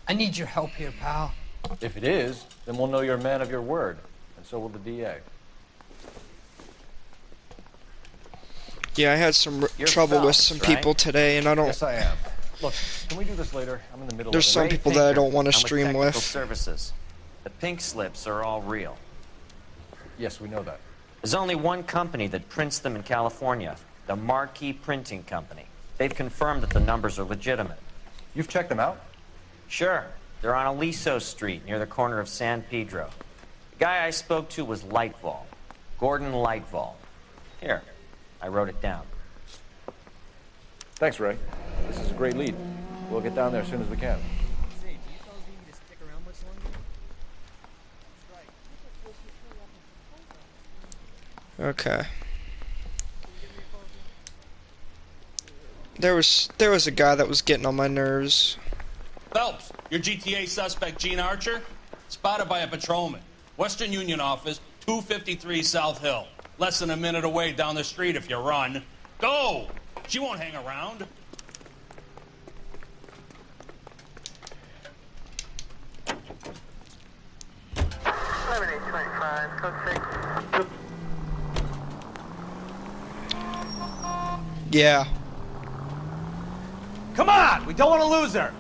I need your help here, pal. If it is, then we'll know you're a man of your word, and so will the DA. Yeah, I had some You're trouble with Phelps, some right? people today, and I don't. Yes, I am. Look, can we do this later? I'm in the middle There's of some it. people that I don't want to I'm with stream Technical with. Services. The pink slips are all real. Yes, we know that. There's only one company that prints them in California, the Marquee Printing Company. They've confirmed that the numbers are legitimate. You've checked them out? Sure. They're on Aliso Street, near the corner of San Pedro. The guy I spoke to was Lightval. Gordon Lightval. Here, I wrote it down. Thanks, Ray. This is a great lead. We'll get down there as soon as we can. Okay. There was a guy that was getting on my nerves. Phelps, your GTA suspect, Gene Archer, spotted by a patrolman. Western Union office, 253 South Hill. Less than a minute away down the street if you run. Go! She won't hang around. Yeah. Come on! We don't want to lose her!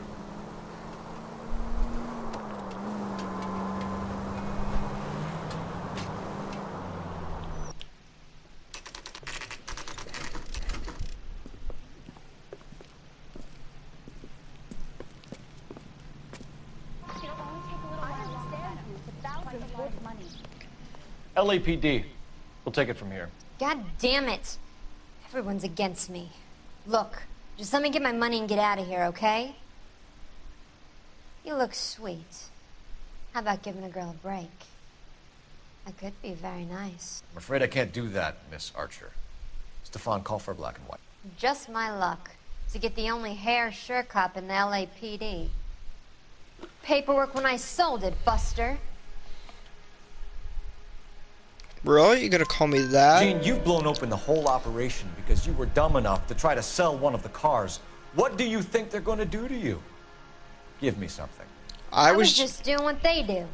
LAPD. We'll take it from here. God damn it. Everyone's against me. Look, just let me get my money and get out of here, okay? You look sweet. How about giving a girl a break? I could be very nice. I'm afraid I can't do that, Miss Archer. Stefan, call for black and white. Just my luck to get the only hair sure cop in the LAPD. Paperwork when I sold it, Buster. Really? You gonna call me that? Gene, you've blown open the whole operation because you were dumb enough to try to sell one of the cars. What do you think they're going to do to you? Give me something. I was just doing what they do.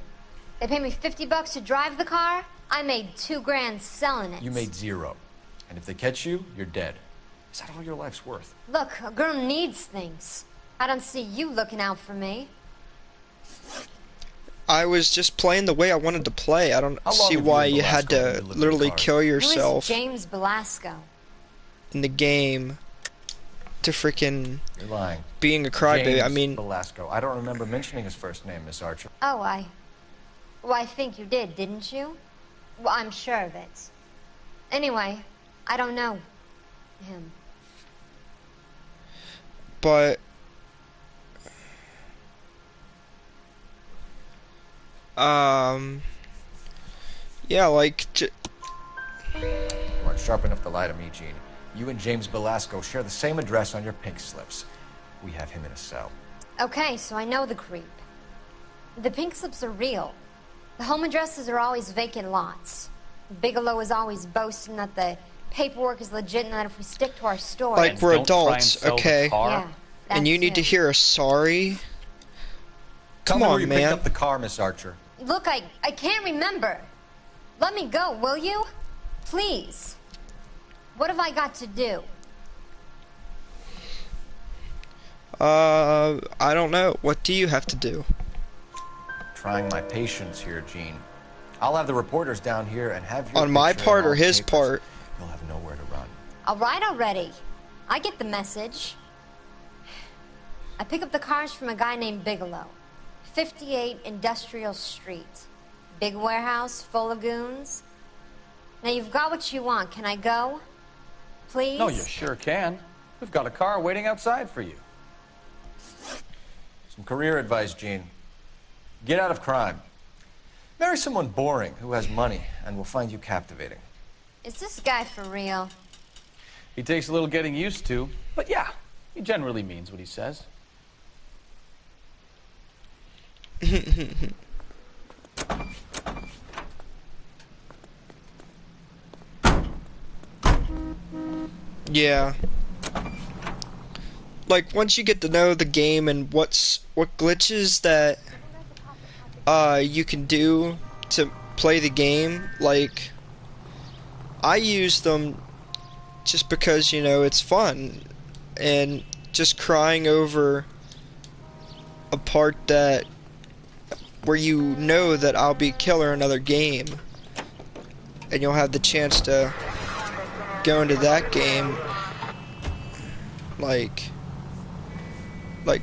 They paid me $50 to drive the car. I made $2 grand selling it. You made 0. And if they catch you, you're dead. Is that all your life's worth? Look, a girl needs things. I don't see you looking out for me. I was just playing the way I wanted to play. I don't How long see have you why and you had Velasco to been living literally cars? kill Who is yourself James Belasco? in the game to freaking You're lying. being a crybaby. James I mean, Velasco. I don't remember mentioning his first name, Miss Archer. Oh, well, I think you did, didn't you? Well, I'm sure of it. Anyway, I don't know him. but yeah, like You aren't sharp enough to lie to me, Gene. You and James Belasco share the same address on your pink slips. We have him in a cell. Okay, so I know the creep. The pink slips are real. The home addresses are always vacant lots. Bigelow is always boasting that the paperwork is legit and that if we stick to our story... like we're adults, okay? Yeah, And you need to hear a sorry. Tell Come me where on, you man. picked up the car, Miss Archer. Look, I can't remember. Let me go, will you? Please. What have I got to do? I don't know. What do you have to do? Trying my patience here, Gene. I'll have the reporters down here and have your On my picture in part or all his papers. part? You'll have nowhere to run. All right already. I get the message. I pick up the cars from a guy named Bigelow. 58 Industrial Street. Big warehouse full of goons. Now you've got what you want. Can I go? Please? No, you sure can. We've got a car waiting outside for you. Some career advice, Gene. Get out of crime. Marry someone boring who has money and will find you captivating. Is this guy for real? He takes a little getting used to, but yeah, he generally means what he says. Yeah. Like once you get to know the game and what glitches that you can do to play the game, like I use them just because, you know, it's fun, and just crying over a part that where you know that I'll be killer another game and you'll have the chance to go into that game, like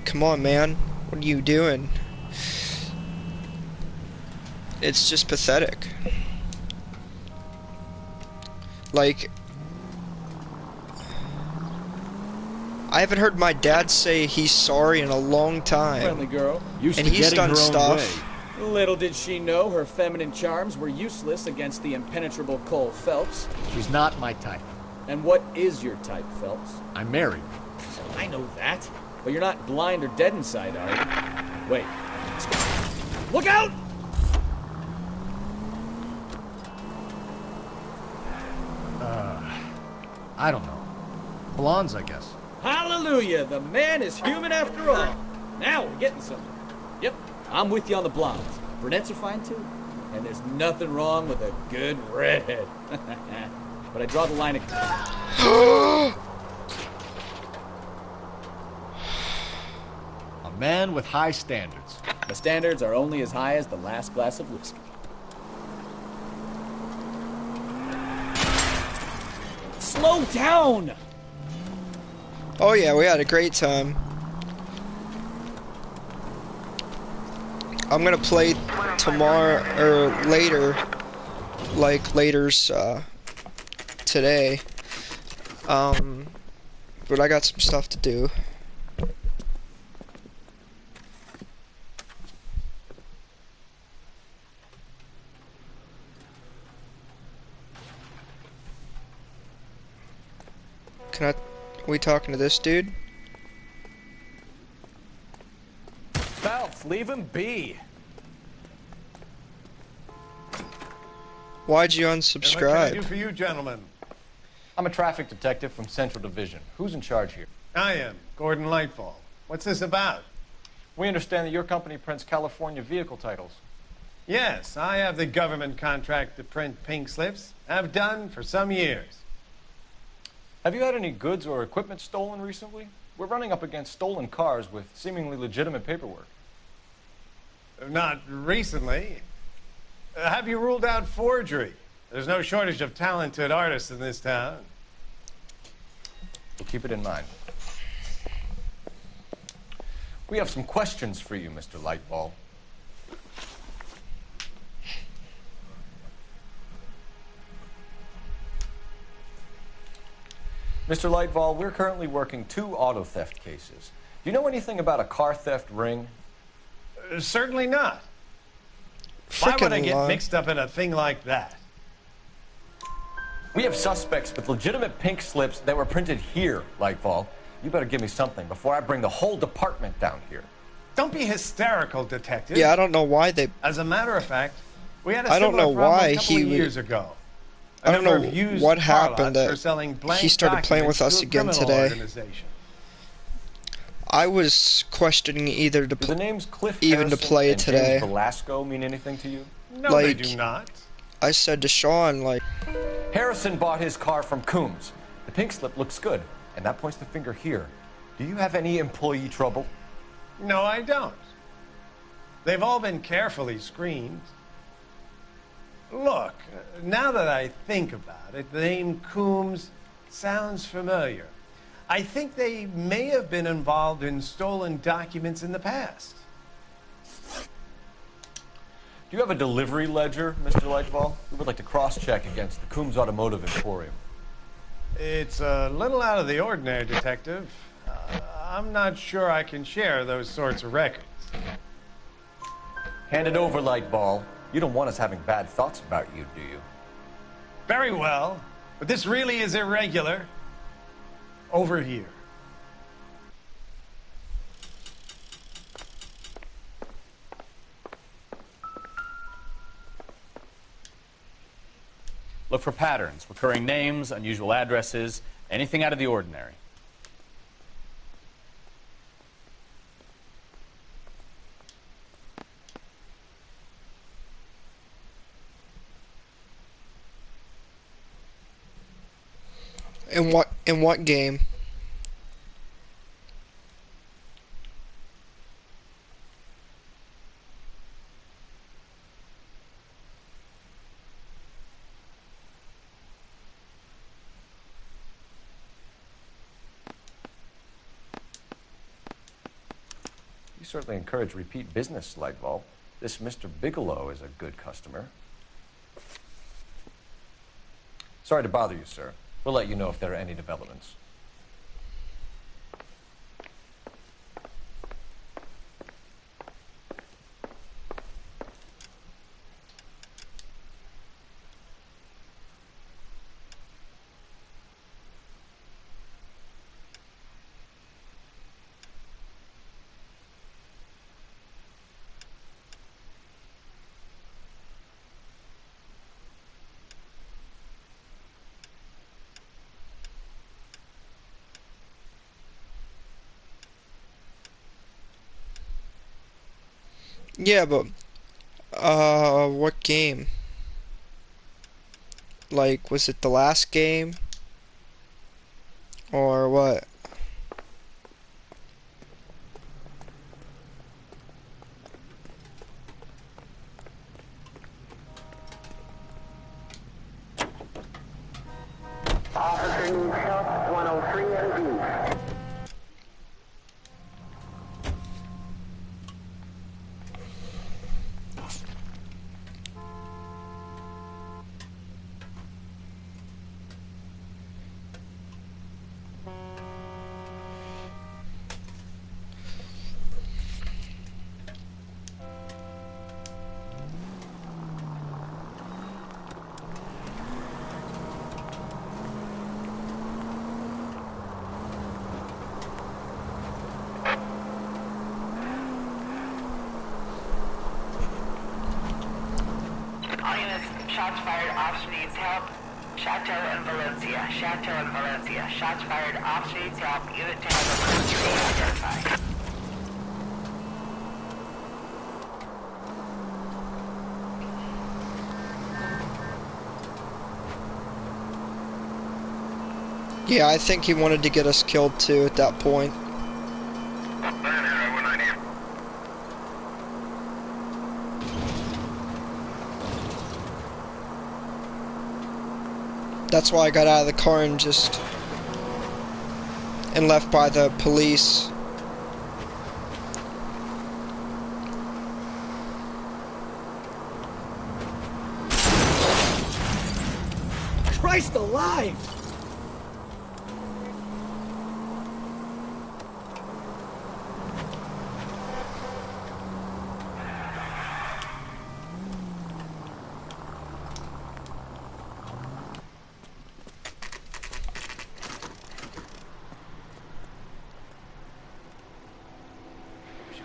come on, man, what are you doing? It's just pathetic. Like, I haven't heard my dad say he's sorry in a long time. Friendly girl. And he's done stuff. Little did she know her feminine charms were useless against the impenetrable Cole Phelps. She's not my type. And what is your type, Phelps? I'm married. I know that. But you're not blind or dead inside, are you? Wait. Look out! I don't know. Blondes, I guess. Hallelujah! The man is human after all. Now we're getting somewhere. Yep, I'm with you on the blondes. Brunettes are fine too. And there's nothing wrong with a good redhead. But I draw the line at... A man with high standards. The standards are only as high as the last glass of whiskey. Slow down! Oh yeah, we had a great time. I'm gonna play tomorrow or later, like later's today. But I got some stuff to do. we talking to this dude? Phelps, leave him be. Why'd you And what can I unsubscribe? do for you, gentlemen? I'm a traffic detective from Central Division. Who's in charge here? I am Gordon Lightfall. What's this about? We understand that your company prints California vehicle titles. Yes, I have the government contract to print pink slips. I've done for some years. Have you had any goods or equipment stolen recently? We're running up against stolen cars with seemingly legitimate paperwork. Not recently. Have you ruled out forgery? There's no shortage of talented artists in this town. We'll keep it in mind. We have some questions for you, Mr. Lightball. Mr. Lightball, we're currently working 2 auto theft cases. Do you know anything about a car theft ring? Certainly not. Why would I Frickin' get lie. mixed up in a thing like that? We have suspects with legitimate pink slips that were printed here, Lightball. You better give me something before I bring the whole department down here. Don't be hysterical, detective. Yeah, I don't know why they. As a matter of fact, we had a I don't similar know problem why a couple he of would- years ago. I don't number know of used what car happened lots that for selling blank he started playing with documents us to a again criminal today. organization. I was questioning either to Do the names Cliff even to Harrison play it and today. James Velasco mean anything to you? No, they do not. I said to Sean, like, Harrison bought his car from Coombs. The pink slip looks good, and that points the finger here. Do you have any employee trouble? No, I don't. They've all been carefully screened. Look, now that I think about it, the name Coombs sounds familiar. I think they may have been involved in stolen documents in the past. Do you have a delivery ledger, Mr. Lightball? We would like to cross-check against the Coombs Automotive Emporium. It's a little out of the ordinary, Detective. I'm not sure I can share those sorts of records. Hand it over, Lightball. You don't want us having bad thoughts about you, do you? Very well, but this really is irregular. Over here. Look for patterns, recurring names, unusual addresses, anything out of the ordinary. in what game? You certainly encourage repeat business, Lightball. This Mr. Bigelow is a good customer. Sorry to bother you, sir. We'll let you know if there are any developments. Yeah, but what game? Like, was it the last game? Or what? Officer needs help, 103 MD. Shots fired. Officer needs help. Chateau and Valencia. Chateau and Valencia. Shots fired. Officer needs help. Unit to have emergency identified. Yeah, I think he wanted to get us killed too at that point. That's why I got out of the car and left by the police. Christ alive!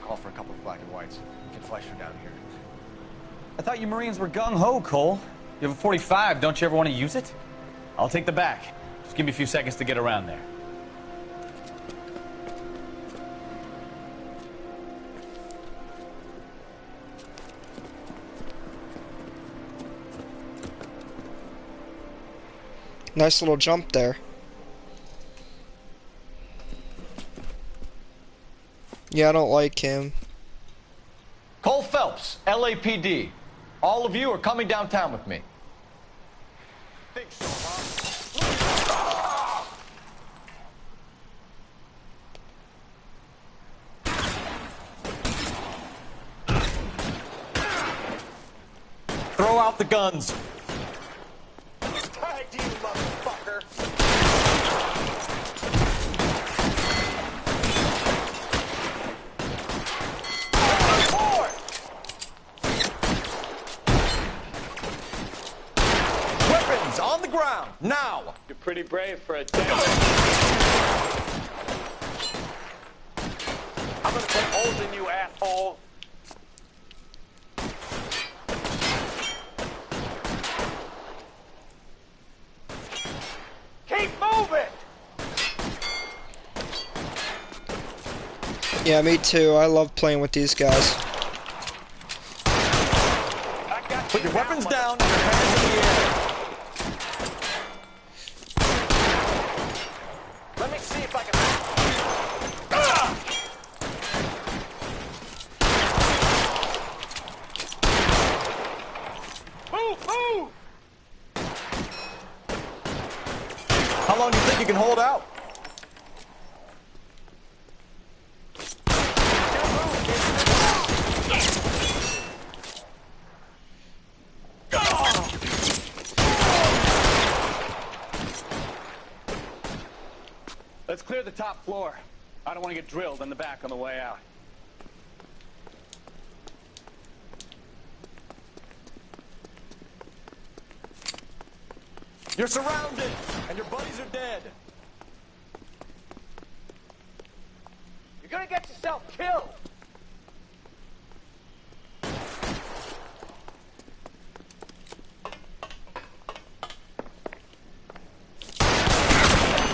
Call for a couple of black and whites. Get Fleischer down here. I thought you Marines were gung-ho, Cole. You have a 45, don't you ever want to use it? I'll take the back. Just give me a few seconds to get around there. Nice little jump there. Yeah, I don't like him. Cole Phelps, LAPD. All of you are coming downtown with me. Think so, huh? Throw out the guns. Tag you, motherfucker. Weapons on the ground, now! You're pretty brave for a day. I'm gonna put holes in you, asshole. Keep moving! Yeah, me too. I love playing with these guys. Put your weapons down and your hands in the air. Let me see if I can... Move, move! How long do you think you can hold out? Let's clear the top floor. I don't want to get drilled in the back on the way out. You're surrounded, and your buddies are dead. You're gonna get yourself killed!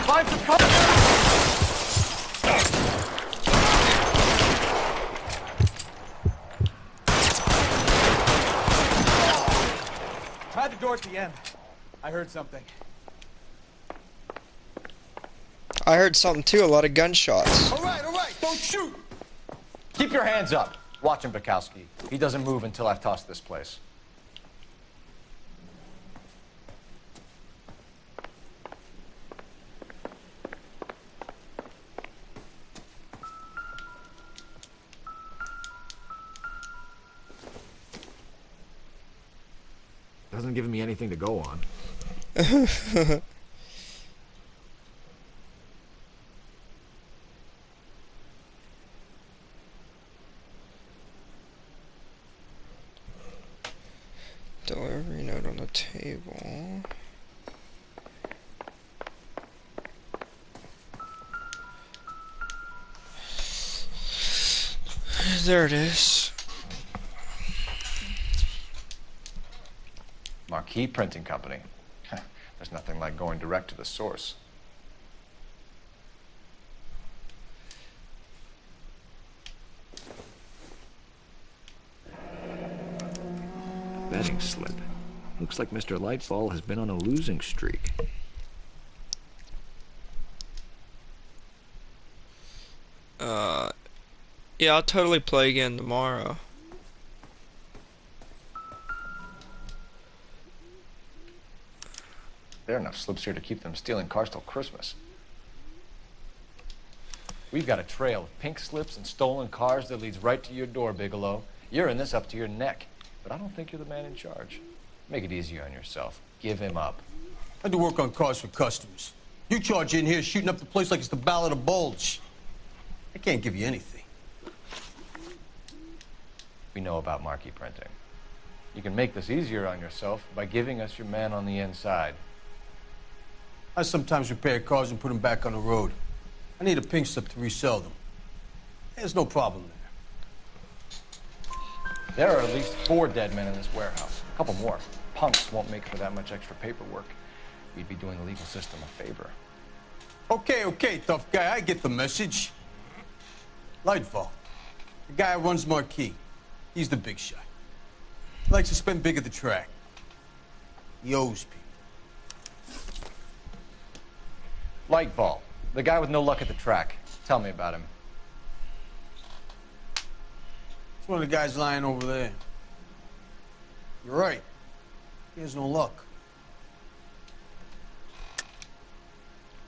Find some cover! Try the door at the end. I heard something. I heard something too, a lot of gunshots. All right, don't shoot! Keep your hands up. Watch him, Bukowski. He doesn't move until I've tossed this place. Doesn't give me anything to go on. Delivery note on the table. There it is. Mark Marquee Printing Company. There's nothing like going direct to the source. Betting slip. Looks like Mr. Lightfall has been on a losing streak. Yeah, I'll totally play again tomorrow. There are enough slips here to keep them stealing cars till Christmas. We've got a trail of pink slips and stolen cars that leads right to your door, Bigelow. You're in this up to your neck, but I don't think you're the man in charge. Make it easier on yourself. Give him up. I do work on cars for customers. You charge in here shooting up the place like it's the Ballad of Bulge. I can't give you anything. We know about marquee printing. You can make this easier on yourself by giving us your man on the inside. I sometimes repair cars and put them back on the road. I need a pink slip to resell them. There's no problem there. There are at least 4 dead men in this warehouse. A couple more. Punks won't make for that much extra paperwork. We'd be doing the legal system a favor. Okay, tough guy. I get the message. Lightfall, the guy who runs Marquee. He's the big shot. He likes to spend big at the track. He owes people. Lightfall, the guy with no luck at the track. Tell me about him. It's one of the guys lying over there. You're right. He has no luck.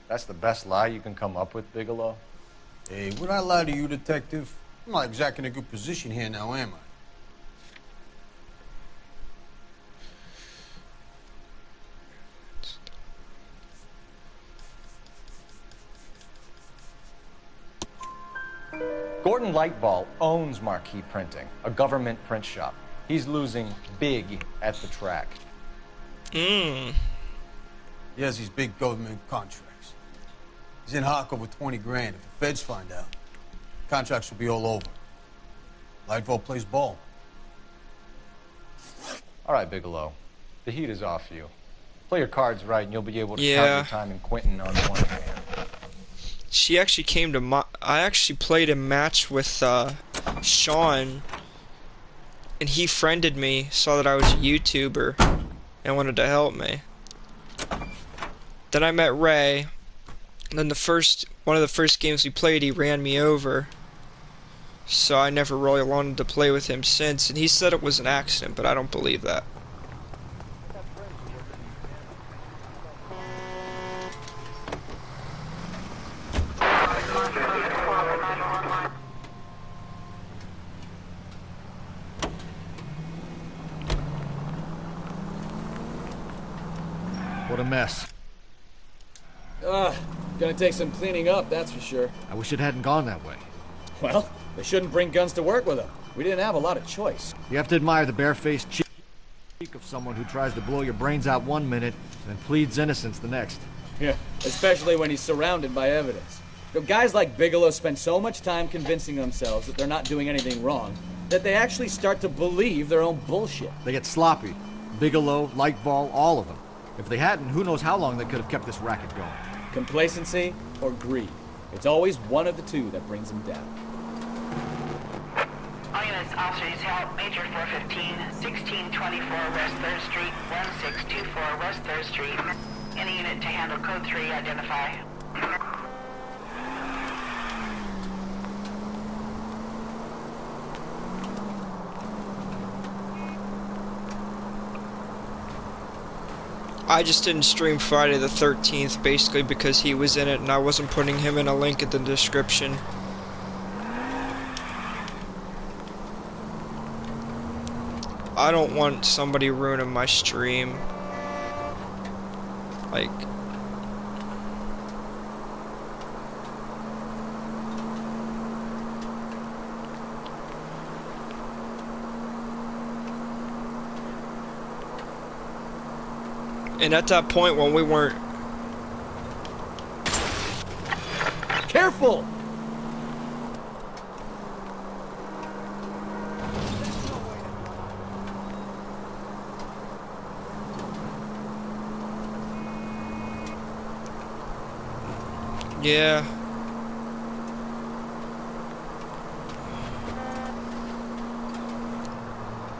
That's the best lie you can come up with, Bigelow? Hey, would I lie to you, detective? I'm not exactly in a good position here now, am I? Gordon Lightfall owns Marquee Printing, a government print shop. He's losing big at the track. He has these big government contracts. He's in hock over 20 grand. If the feds find out, contracts will be all over. Lightfall plays ball. All right, Bigelow. The heat is off you. Play your cards right and you'll be able to count your time in Quentin on one hand. She actually came to I actually played a match with Sean, and he friended me, saw that I was a YouTuber, and wanted to help me. Then I met Ray, and then one of the first games we played, he ran me over. So I never really wanted to play with him since, and he said it was an accident, but I don't believe that. What a mess. Gonna take some cleaning up, that's for sure. I wish it hadn't gone that way. Well, they shouldn't bring guns to work with them. We didn't have a lot of choice. You have to admire the barefaced cheek of someone who tries to blow your brains out one minute and pleads innocence the next. Yeah, especially when he's surrounded by evidence. You know, guys like Bigelow spend so much time convincing themselves that they're not doing anything wrong that they actually start to believe their own bullshit. They get sloppy. Bigelow, Lightfall, all of them. If they hadn't, who knows how long they could have kept this racket going. Complacency or greed. It's always one of the two that brings them down. All units, officers help. Major 415, 1624 West 3rd Street, 1624 West 3rd Street. Any unit to handle code 3, identify. I just didn't stream Friday the 13th basically because he was in it and I wasn't putting him in a link in the description. I don't want somebody ruining my stream. Like... And at that point when we weren't... Careful! Yeah.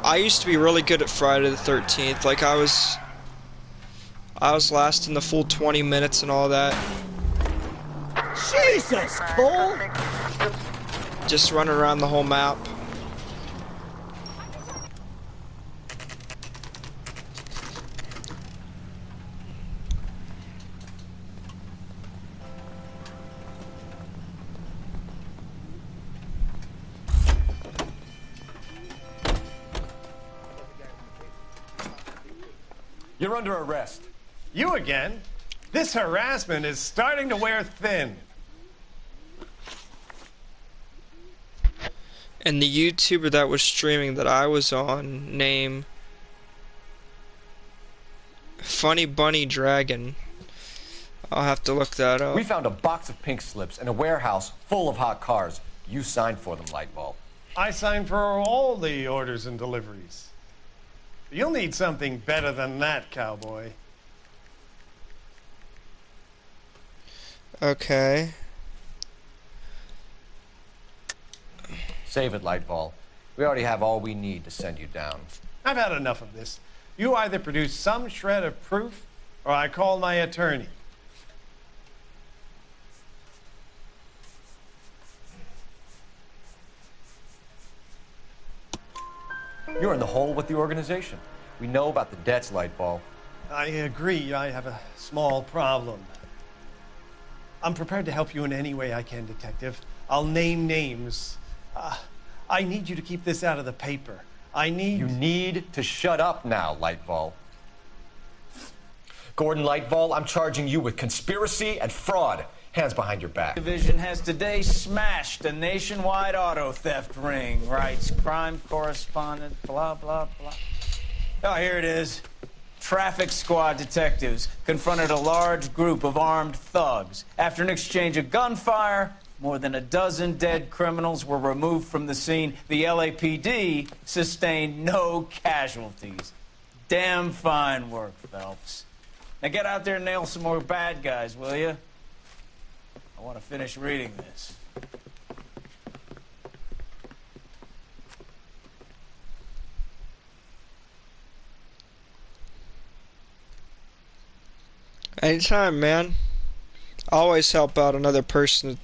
I used to be really good at Friday the 13th. Like I was lasting the full 20 minutes and all that. Jesus, Cole! Just running around the whole map. You're under arrest. You again? This harassment is starting to wear thin. And the YouTuber that was streaming that I was on, name Funny Bunny Dragon. I'll have to look that up. We found a box of pink slips in a warehouse full of hot cars. You signed for them, Lightball. I signed for all the orders and deliveries. You'll need something better than that, cowboy. Okay. Save it, Lightball. We already have all we need to send you down. I've had enough of this. You either produce some shred of proof, or I call my attorney. You're in the hole with the organization. We know about the debts, Lightball. I agree. I have a small problem. I'm prepared to help you in any way I can, Detective. I'll name names. I need you to keep this out of the paper. You need to shut up now, Lightball. Gordon Lightball, I'm charging you with conspiracy and fraud. Hands behind your back. Division has today smashed a nationwide auto theft ring, writes crime correspondent, blah, blah, blah. Oh, here it is. Traffic squad detectives confronted a large group of armed thugs. After an exchange of gunfire, more than a dozen dead criminals were removed from the scene. The LAPD sustained no casualties. Damn fine work, Phelps. Now get out there and nail some more bad guys, will you? I want to finish reading this. Anytime, man. Always help out another person.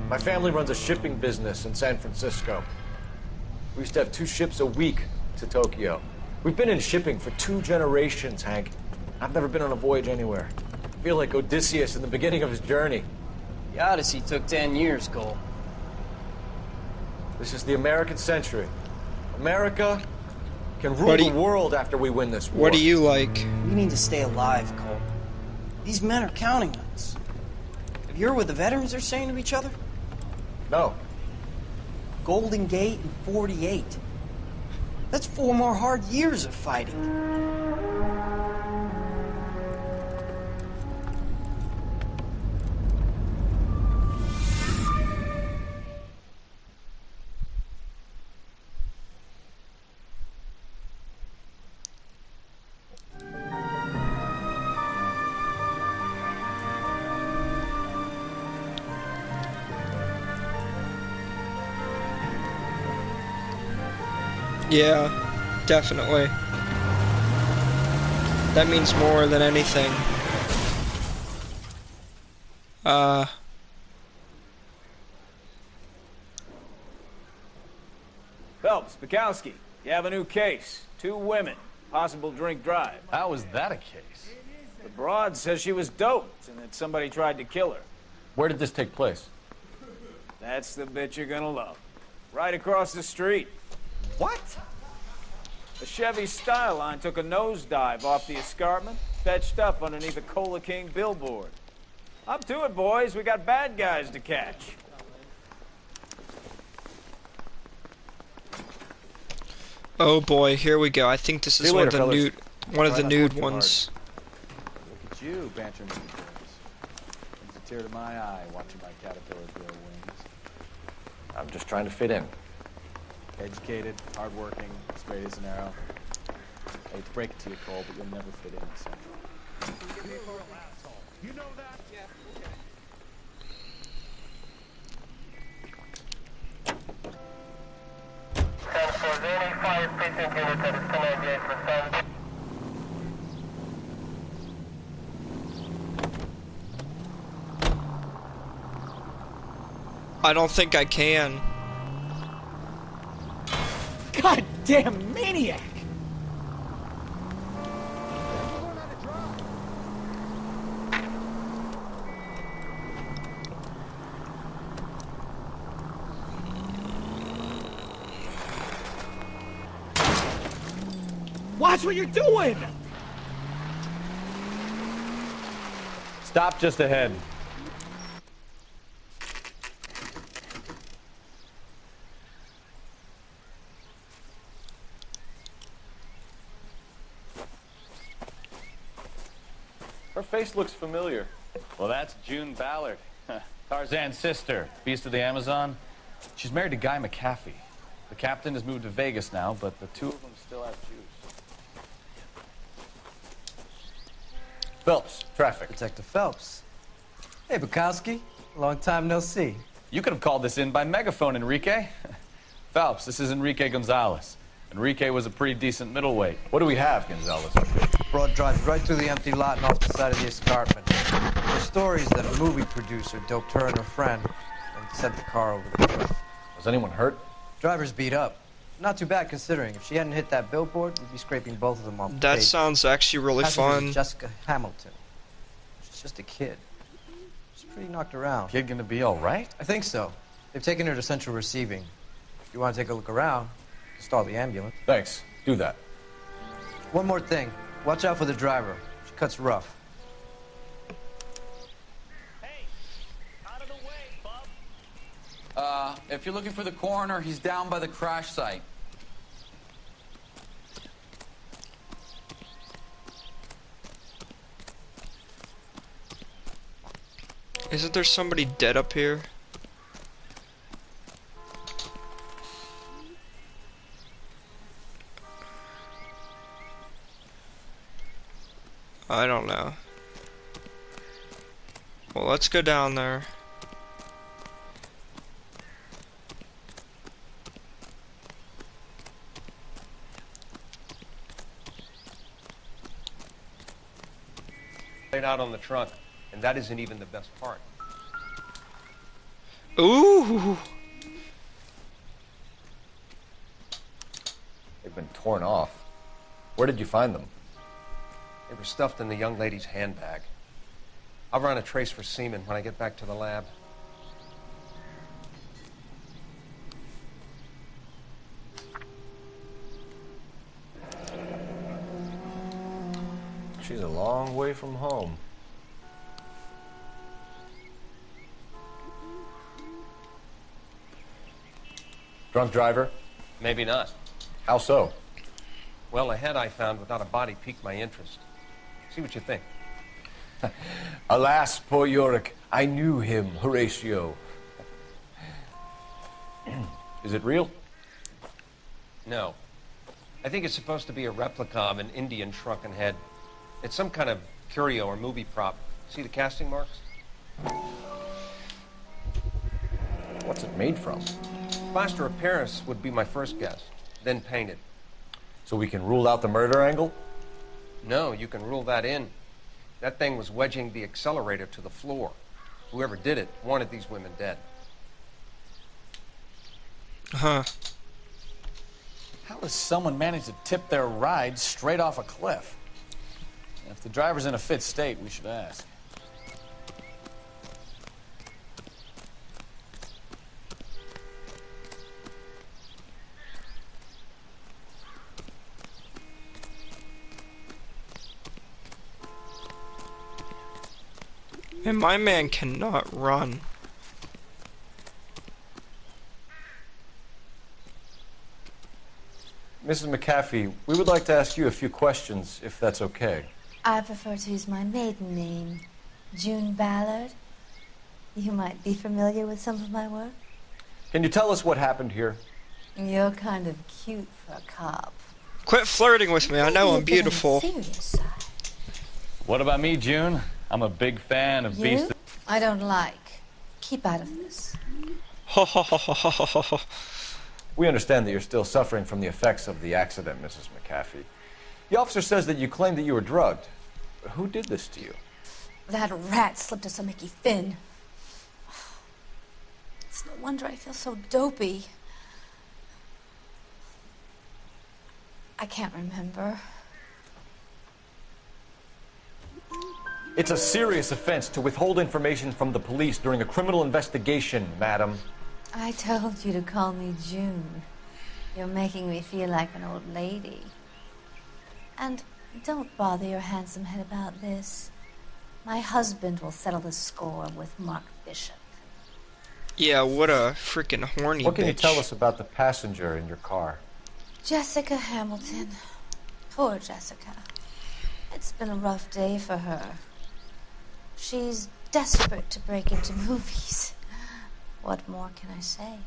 My family runs a shipping business in San Francisco. We used to have 2 ships a week to Tokyo. We've been in shipping for 2 generations, Hank. I've never been on a voyage anywhere. I feel like Odysseus in the beginning of his journey. The Odyssey took 10 years, Cole. This is the American century. America can rule the world after we win this war. What do you like? We need to stay alive, Cole. These men are counting on us. Have you heard what the veterans are saying to each other? No. Golden Gate in 48. That's 4 more hard years of fighting. Yeah, definitely. That means more than anything. Phelps, Bukowski, you have a new case. 2 women, possible drink drive. How is that a case? The broad says she was doped and that somebody tried to kill her. Where did this take place? That's the bit you're gonna love. Right across the street. What? A Chevy Skyline took a nosedive off the escarpment, fetched up underneath a Cola King billboard. Up to it, boys. We got bad guys to catch. Oh boy, here we go. I think this See is you one later, of the fellas. one of Try the not to work nude too hard. ones. Look at you, bantering with the girls. Brings a tear to my eye watching my caterpillar grow wings. I'm just trying to fit in. Educated, hardworking, straight as an arrow. I hate to break it to you, Cole, but you'll never fit in at Central. You know that? Yeah, okay. I don't think I can. Goddamn maniac! Watch what you're doing! Stop just ahead. Her face looks familiar. Well, that's June Ballard, Tarzan's sister, beast of the Amazon. She's married to Guy McAfee. The captain has moved to Vegas now, but the two of them still have juice. Phelps, traffic. Detective Phelps. Hey, Bukowski. Long time no see. You could have called this in by megaphone, Enrique. Phelps, this is Enrique Gonzalez. Enrique was a pretty decent middleweight. What do we have, Gonzalez? Broad drives right through the empty lot and off the side of the escarpment. The story is that a movie producer doped her and her friend and sent the car over the cliff. Was anyone hurt? Driver's beat up. Not too bad considering. If she hadn't hit that billboard, we'd be scraping both of them off the That page. sounds actually really Passenger is fun. Jessica Hamilton. She's just a kid. She's pretty knocked around. Kid gonna be all right? I think so. They've taken her to Central Receiving. If you want to take a look around, stall the ambulance. Thanks. Do that. One more thing. Watch out for the driver. She cuts rough. If you're looking for the coroner, he's down by the crash site. Isn't there somebody dead up here? I don't know. Well, let's go down there. Laid out on the trunk, and that isn't even the best part. Ooh! They've been torn off. Where did you find them? They were stuffed in the young lady's handbag. I'll run a trace for semen when I get back to the lab. She's a long way from home. Drunk driver? Maybe not. How so? Well, a head I found without a body piqued my interest. See what you think. Alas, poor Yorick, I knew him, Horatio. Is it real? No. I think it's supposed to be a replica of an Indian shrunken head. It's some kind of curio or movie prop. See the casting marks? What's it made from? Plaster of Paris would be my first guess, then painted. So we can rule out the murder angle? No, you can rule that in. That thing was wedging the accelerator to the floor. Whoever did it wanted these women dead. Huh. How does someone manage to tip their ride straight off a cliff? If the driver's in a fit state, we should ask. And my man cannot run. Mrs. McAfee, we would like to ask you a few questions, if that's okay. I prefer to use my maiden name, June Ballard. You might be familiar with some of my work. Can you tell us what happened here? You're kind of cute for a cop. Quit flirting with me. I know I'm beautiful. Serious side. What about me, June? I'm a big fan of You? Beast. I don't like. Keep out of this. We understand that you're still suffering from the effects of the accident, Mrs. McAfee. The officer says that you claimed that you were drugged. Who did this to you? That rat slipped us a Mickey Finn. It's no wonder I feel so dopey. I can't remember. It's a serious offense to withhold information from the police during a criminal investigation, madam. I told you to call me June. You're making me feel like an old lady. And don't bother your handsome head about this. My husband will settle the score with Mark Bishop. Yeah, what a freaking horny What can you bitch. tell us about the passenger in your car? Jessica Hamilton. Poor Jessica. It's been a rough day for her. She's desperate to break into movies. What more can I say?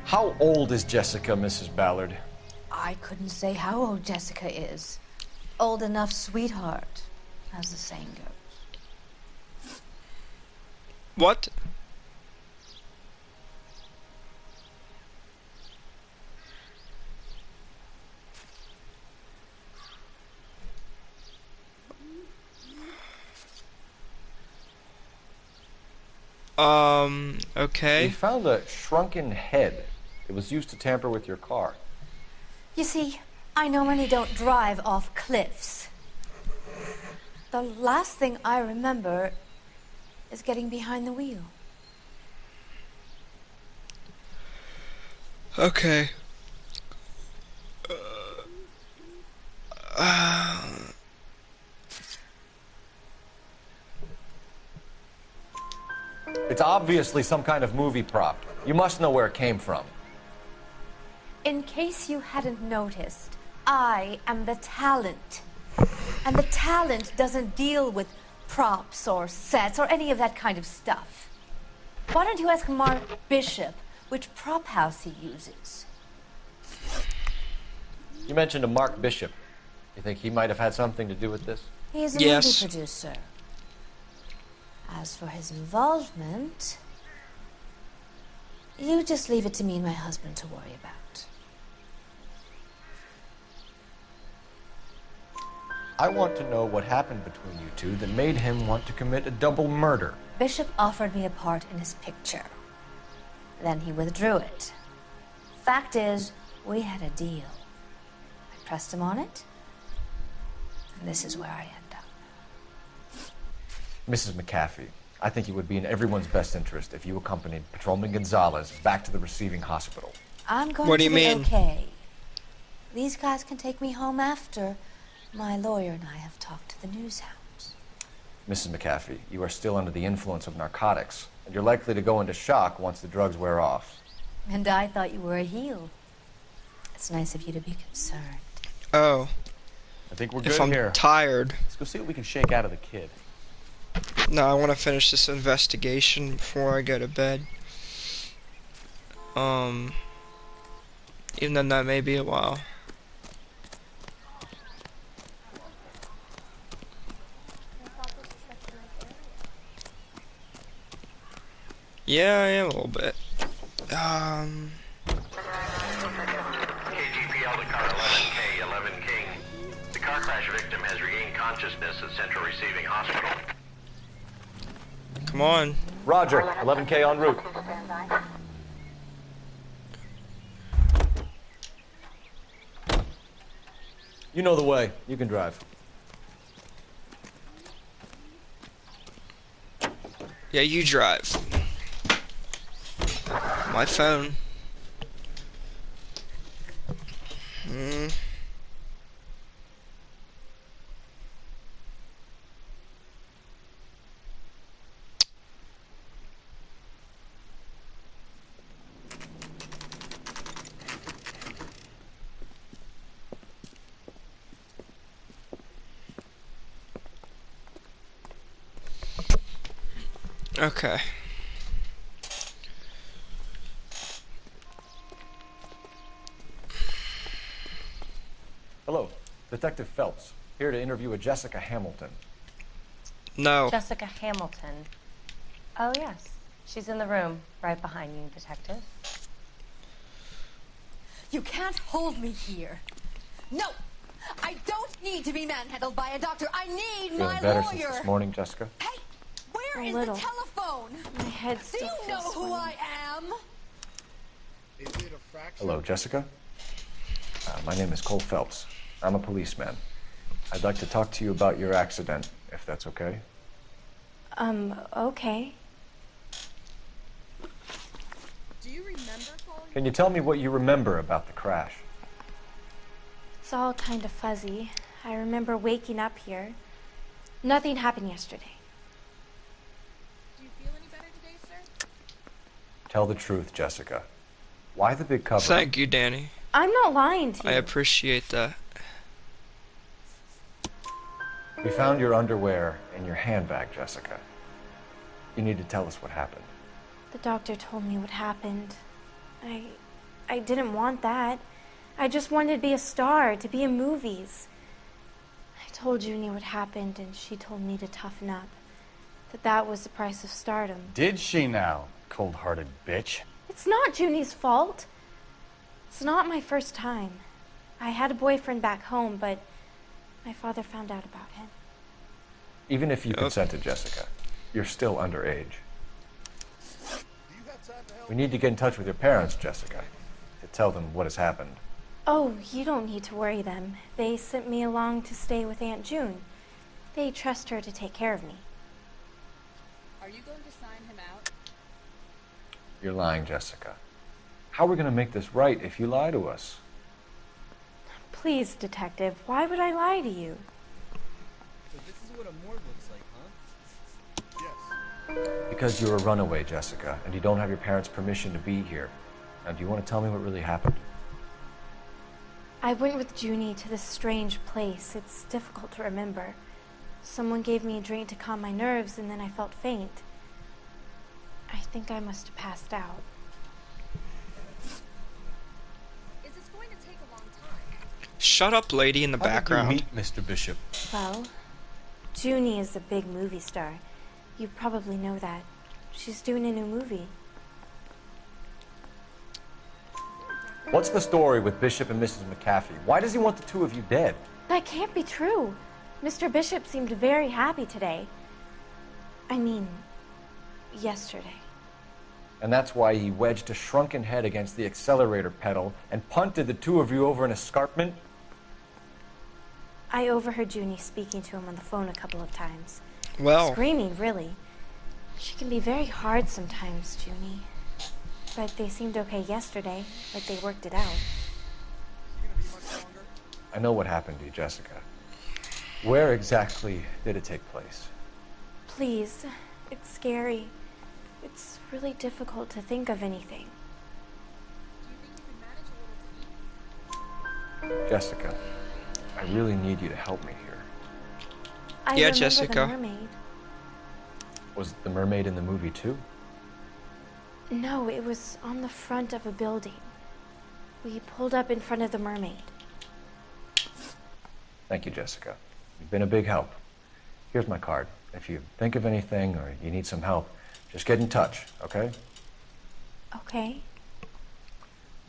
How old is Jessica, Mrs. Ballard? I couldn't say how old Jessica is. Old enough, sweetheart, as the saying goes. What? Okay. We found a shrunken head. It was used to tamper with your car. You see, I normally don't drive off cliffs. The last thing I remember is getting behind the wheel. Okay. It's obviously some kind of movie prop. You must know where it came from. In case you hadn't noticed, I am the talent. And the talent doesn't deal with props or sets or any of that kind of stuff. Why don't you ask Mark Bishop which prop house he uses? You mentioned a Mark Bishop. You think he might have had something to do with this? He is a movie producer. As for his involvement, you just leave it to me and my husband to worry about. I want to know what happened between you two that made him want to commit a double murder. Bishop offered me a part in his picture. Then he withdrew it. Fact is, we had a deal. I pressed him on it, and this is where I end up. Mrs. McAfee, I think it would be in everyone's best interest if you accompanied Patrolman Gonzalez back to the receiving hospital. I'm going What do to you be mean? okay. These guys can take me home after. My lawyer and I have talked to the news hounds. Mrs. McAfee, you are still under the influence of narcotics, and you're likely to go into shock once the drugs wear off. And I thought you were a heel. It's nice of you to be concerned. Oh. I think we're If good I'm here. tired. Let's go see what we can shake out of the kid. No, I want to finish this investigation before I go to bed. Even though that may be a while. Yeah, I am a little bit. KGPL to car 11K, 11 King. The car crash victim has regained consciousness at Central Receiving Hospital. Come on. Roger, 11K en route. You know the way. You can drive. Yeah, you drive. My phone. Okay. Hello, Detective Phelps. Here to interview a Jessica Hamilton. No. Jessica Hamilton. Oh, yes. She's in the room, right behind you, Detective. You can't hold me here. No! I don't need to be manhandled by a doctor. I need Feeling my better lawyer. since this morning, Jessica? Hey, where A is little. the telephone? My head Do still you feels know who swimming. I am? Is it a fraction? Hello, Jessica. My name is Cole Phelps. I'm a policeman. I'd like to talk to you about your accident, if that's okay. Okay. Do you remember Cole? Can you tell me what you remember about the crash? It's all kind of fuzzy. I remember waking up here. Nothing happened yesterday. Do you feel any better today, sir? Tell the truth, Jessica. Why the big cover? Thank you, Danny. I'm not lying to you. I appreciate that. We found your underwear in your handbag, Jessica. You need to tell us what happened. The doctor told me what happened. I didn't want that. I just wanted to be a star, to be in movies. I told Junie what happened, and she told me to toughen up. That was the price of stardom. Did she now, cold-hearted bitch? It's not Junie's fault. It's not my first time. I had a boyfriend back home, but my father found out about him. Even if you consented, Jessica, you're still underage. We need to get in touch with your parents, Jessica, to tell them what has happened. Oh, you don't need to worry them. They sent me along to stay with Aunt June. They trust her to take care of me. Are you going to sign him out? You're lying, Jessica. How are we going to make this right if you lie to us? Please, Detective, why would I lie to you? So this is what a morgue looks like, huh? Yes. Because you're a runaway, Jessica, and you don't have your parents' permission to be here. Now, do you want to tell me what really happened? I went with Junie to this strange place. It's difficult to remember. Someone gave me a drink to calm my nerves, and then I felt faint. I think I must have passed out. Is this going to take a long time? Shut up, lady in the background. How did you meet Mr. Bishop? Well, Junie is a big movie star. You probably know that. She's doing a new movie. What's the story with Bishop and Mrs. McAfee? Why does he want the two of you dead? That can't be true. Mr. Bishop seemed very happy today. I mean, yesterday. And that's why he wedged a shrunken head against the accelerator pedal and punted the two of you over an escarpment? I overheard Junie speaking to him on the phone a couple of times. Well. Screaming, really. She can be very hard sometimes, Junie. But they seemed okay yesterday, like they worked it out. I know what happened to you, Jessica. Where exactly did it take place? Please, it's scary. It's really difficult to think of anything. Jessica, I really need you to help me here. I Yeah, remember Jessica. The mermaid. Was the mermaid in the movie too? No, it was on the front of a building. We pulled up in front of the mermaid. Thank you, Jessica. You've been a big help. Here's my card. If you think of anything or you need some help, just get in touch, okay? Okay.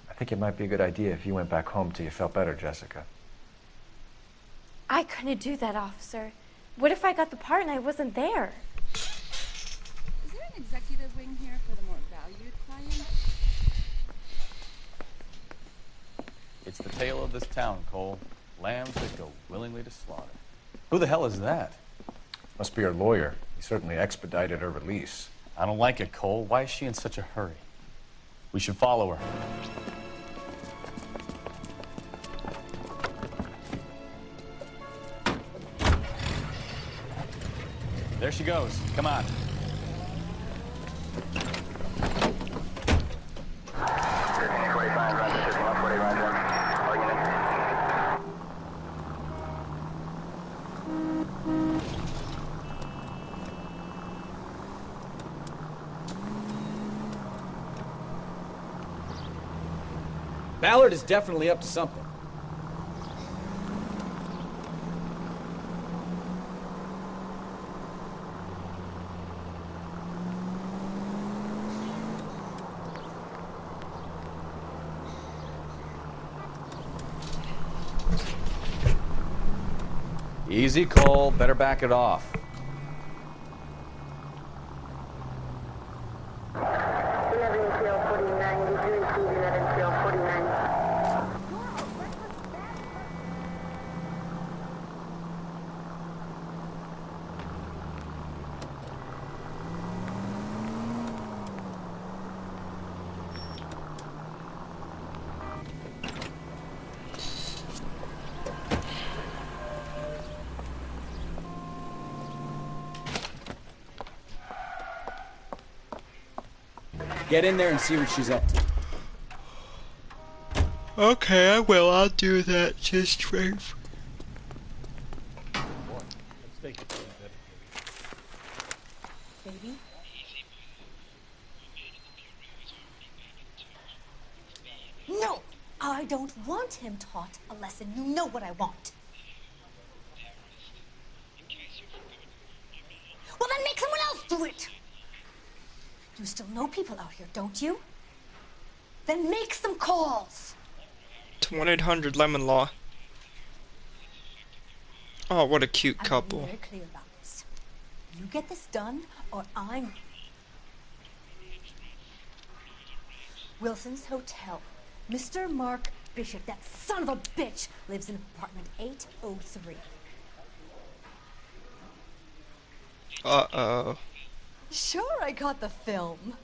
I think it might be a good idea if you went back home till you felt better, Jessica. I couldn't do that, officer. What if I got the part and I wasn't there? Is there an executive wing here for the more valued client? It's the tale of this town, Cole. Lambs that go willingly to slaughter. Who the hell is that? Must be her lawyer. He certainly expedited her release. I don't like it, Cole. Why is she in such a hurry? We should follow her. There she goes. Come on. Ballard is definitely up to something. Easy, Cole. Better back it off. Get in there and see what she's up to. Okay, I will. I'll do that. Just right. Let's take it. Baby? No! I don't want him taught a lesson. You know what I want. Well, then make someone else do it! You still know people out here, don't you? Then make some calls! To 1-800 Lemon Law. Oh, what a cute I'm couple. very clear about this. You get this done, or I'm... Wilson's Hotel. Mr. Mark Bishop, that son of a bitch, lives in apartment 803. Uh-oh. Sure, I caught the film.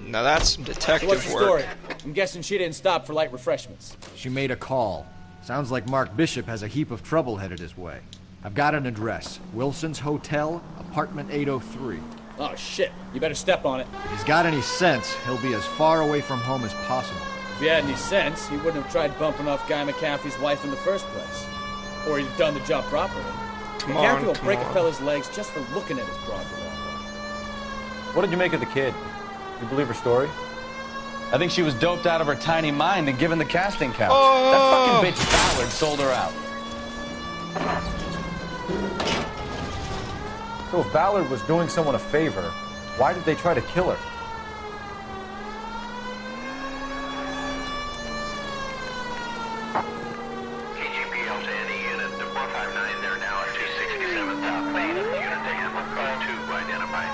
Now that's some detective So what's the work. story? I'm guessing she didn't stop for light refreshments. She made a call. Sounds like Mark Bishop has a heap of trouble headed his way. I've got an address. Wilson's Hotel, apartment 803. Oh, shit. You better step on it. If he's got any sense, he'll be as far away from home as possible. If he had any sense, he wouldn't have tried bumping off Guy McCaffrey's wife in the first place. Or he'd have done the job properly. McCaffrey will break a fella's legs just for looking at his broad the wrong way. What did you make of the kid? You believe her story? I think she was doped out of her tiny mind and given the casting couch. That fucking bitch Ballard sold her out. So if Ballard was doing someone a favor, why did they try to kill her? KGPL to any unit to 459. They're now at 267 South Main. Unit to handle car 2 identified.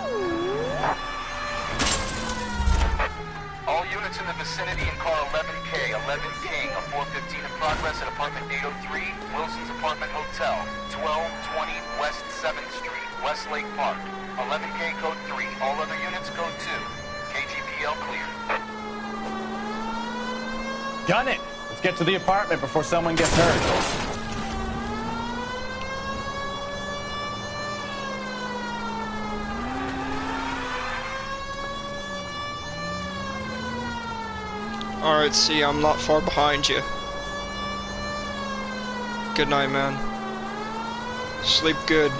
All units in the vicinity in car 11K, 11 King, a 415 in progress at apartment 803, Wilson's Apartment Hotel, 1220 West 7th Street, Westlake Park. 11K code 3, all other units code 2. KGPL clear. Gun it! Let's get to the apartment before someone gets hurt. Alright, see, I'm not far behind you. Good night, man. Sleep good.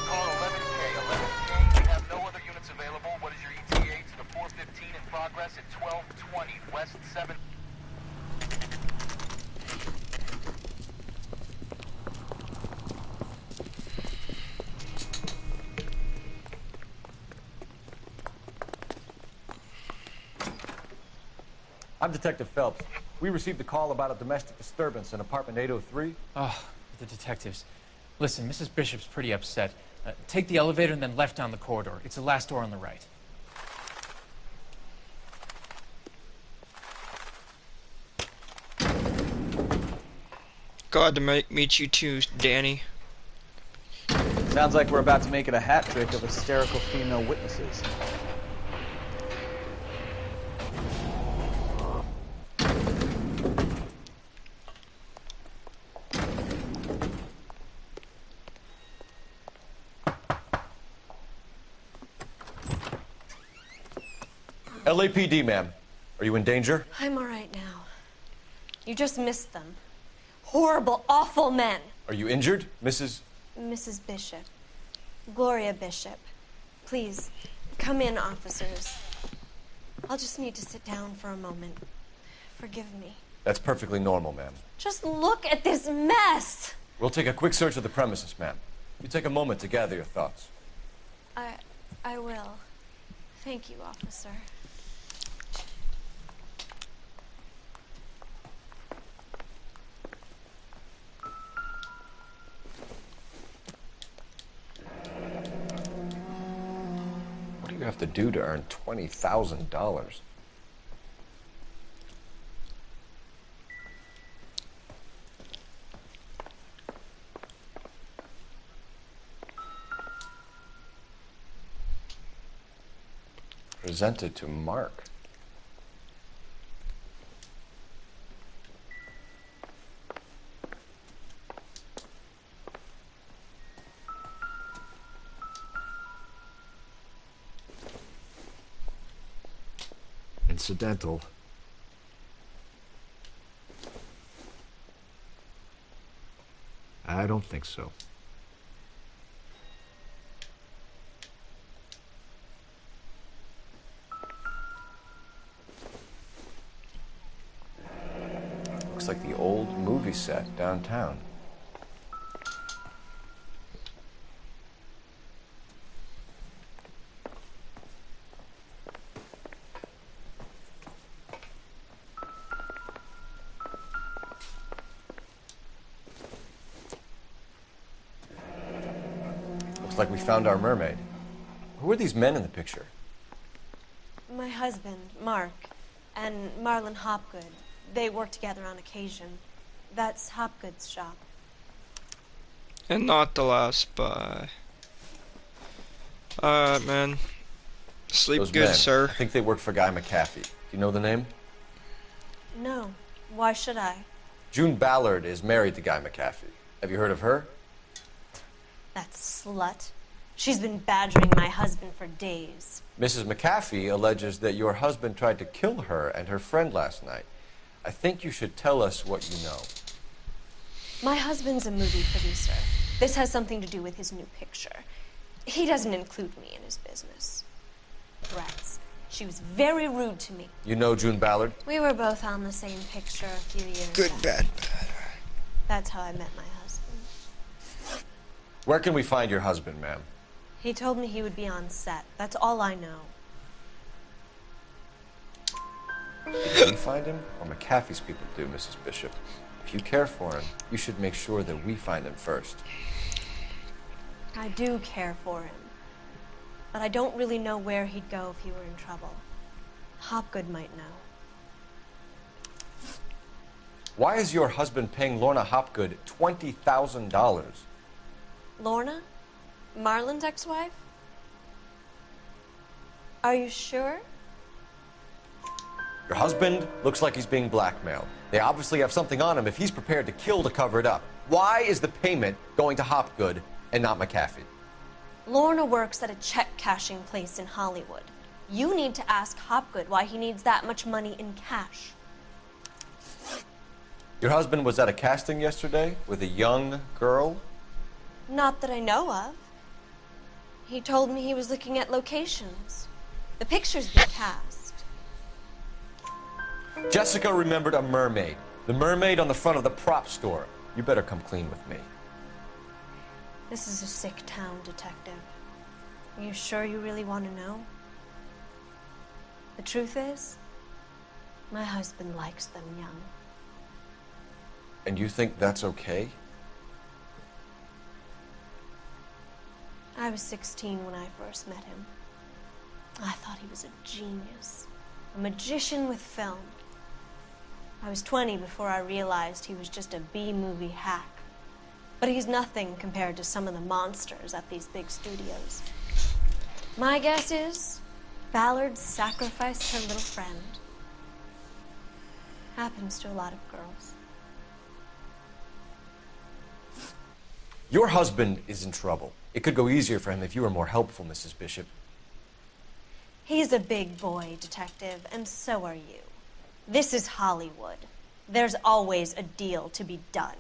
Call 11K, 11K, you have no other units available. What is your ETA to the 415 in progress at 1220 West 7th? I'm Detective Phelps. We received a call about a domestic disturbance in apartment 803. Oh, the detectives. Listen, Mrs. Bishop's pretty upset. Take the elevator and then left down the corridor. It's the last door on the right. Glad to meet you too, Danny. Sounds like we're about to make it a hat trick of hysterical female witnesses. LAPD, ma'am. Are you in danger? I'm all right now. You just missed them. Horrible, awful men. Are you injured, Mrs.? Mrs. Bishop. Gloria Bishop. Please, come in, officers. I'll just need to sit down for a moment. Forgive me. That's perfectly normal, ma'am. Just look at this mess. We'll take a quick search of the premises, ma'am. You take a moment to gather your thoughts. I will. Thank you, officer. What do you have to do to earn $20,000? Presented to Mark. Incidental. I don't think so. Looks like the old movie set downtown. Looks like we found our mermaid. Who are these men in the picture? My husband, Mark, and Marlon Hopgood. They work together on occasion. That's Hopgood's shop. And not the last buy. Alright, man. Sleep Those good, men, sir. I think they work for Guy McAfee. Do you know the name? No. Why should I? June Ballard is married to Guy McAfee. Have you heard of her? That slut. She's been badgering my husband for days. Mrs. McAfee alleges that your husband tried to kill her and her friend last night. I think you should tell us what you know. My husband's a movie producer. This has something to do with his new picture. He doesn't include me in his business. Threats. She was very rude to me. You know June Ballard? We were both on the same picture a few years Good, back. bad. That's how I met my husband. Where can we find your husband, ma'am? He told me he would be on set. That's all I know. Did we find him, or McAfee's people do, Mrs. Bishop? If you care for him, you should make sure that we find him first. I do care for him. But I don't really know where he'd go if he were in trouble. Hopgood might know. Why is your husband paying Lorna Hopgood $20,000? Lorna? Marlon's ex-wife? Are you sure? Your husband looks like he's being blackmailed. They obviously have something on him if he's prepared to kill to cover it up. Why is the payment going to Hopgood and not McAfee? Lorna works at a check-cashing place in Hollywood. You need to ask Hopgood why he needs that much money in cash. Your husband was at a casting yesterday with a young girl? Not that I know of. He told me he was looking at locations. The picture's been cast. Jessica remembered a mermaid. The mermaid on the front of the prop store. You better come clean with me. This is a sick town, Detective. Are you sure you really want to know? The truth is, my husband likes them young. And you think that's okay? I was 16 when I first met him. I thought he was a genius, a magician with film. I was 20 before I realized he was just a B-movie hack. But he's nothing compared to some of the monsters at these big studios. My guess is Ballard sacrificed her little friend. Happens to a lot of girls. Your husband is in trouble. It could go easier for him if you were more helpful, Mrs. Bishop. He's a big boy, Detective, and so are you. This is Hollywood. There's always a deal to be done.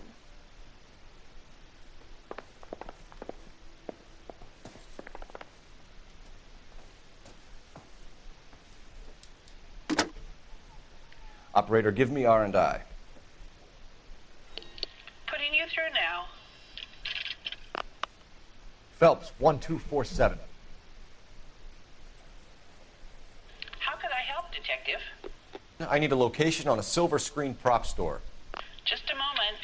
Operator, give me R&I. Putting you through now. Phelps, 1247. How can I help, Detective? I need a location on a silver screen prop store. Just a moment.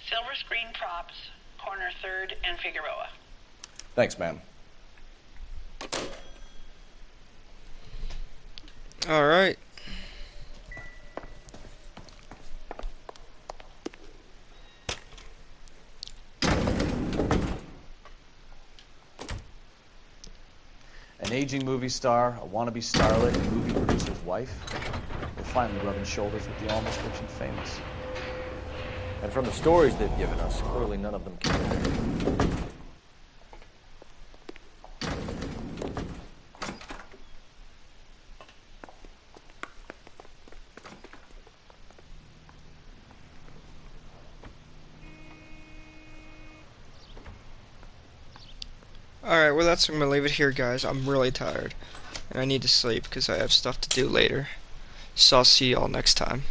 Silver Screen Props, corner 3rd and Figueroa. Thanks, ma'am. All right. An aging movie star, a wannabe starlet, a movie producer's wife. They're finally rubbing shoulders with the almost rich and famous. And from the stories they've given us, clearly none of them can. Alright, well I'm gonna leave it here, guys. I'm really tired. And I need to sleep because I have stuff to do later. So I'll see y'all next time.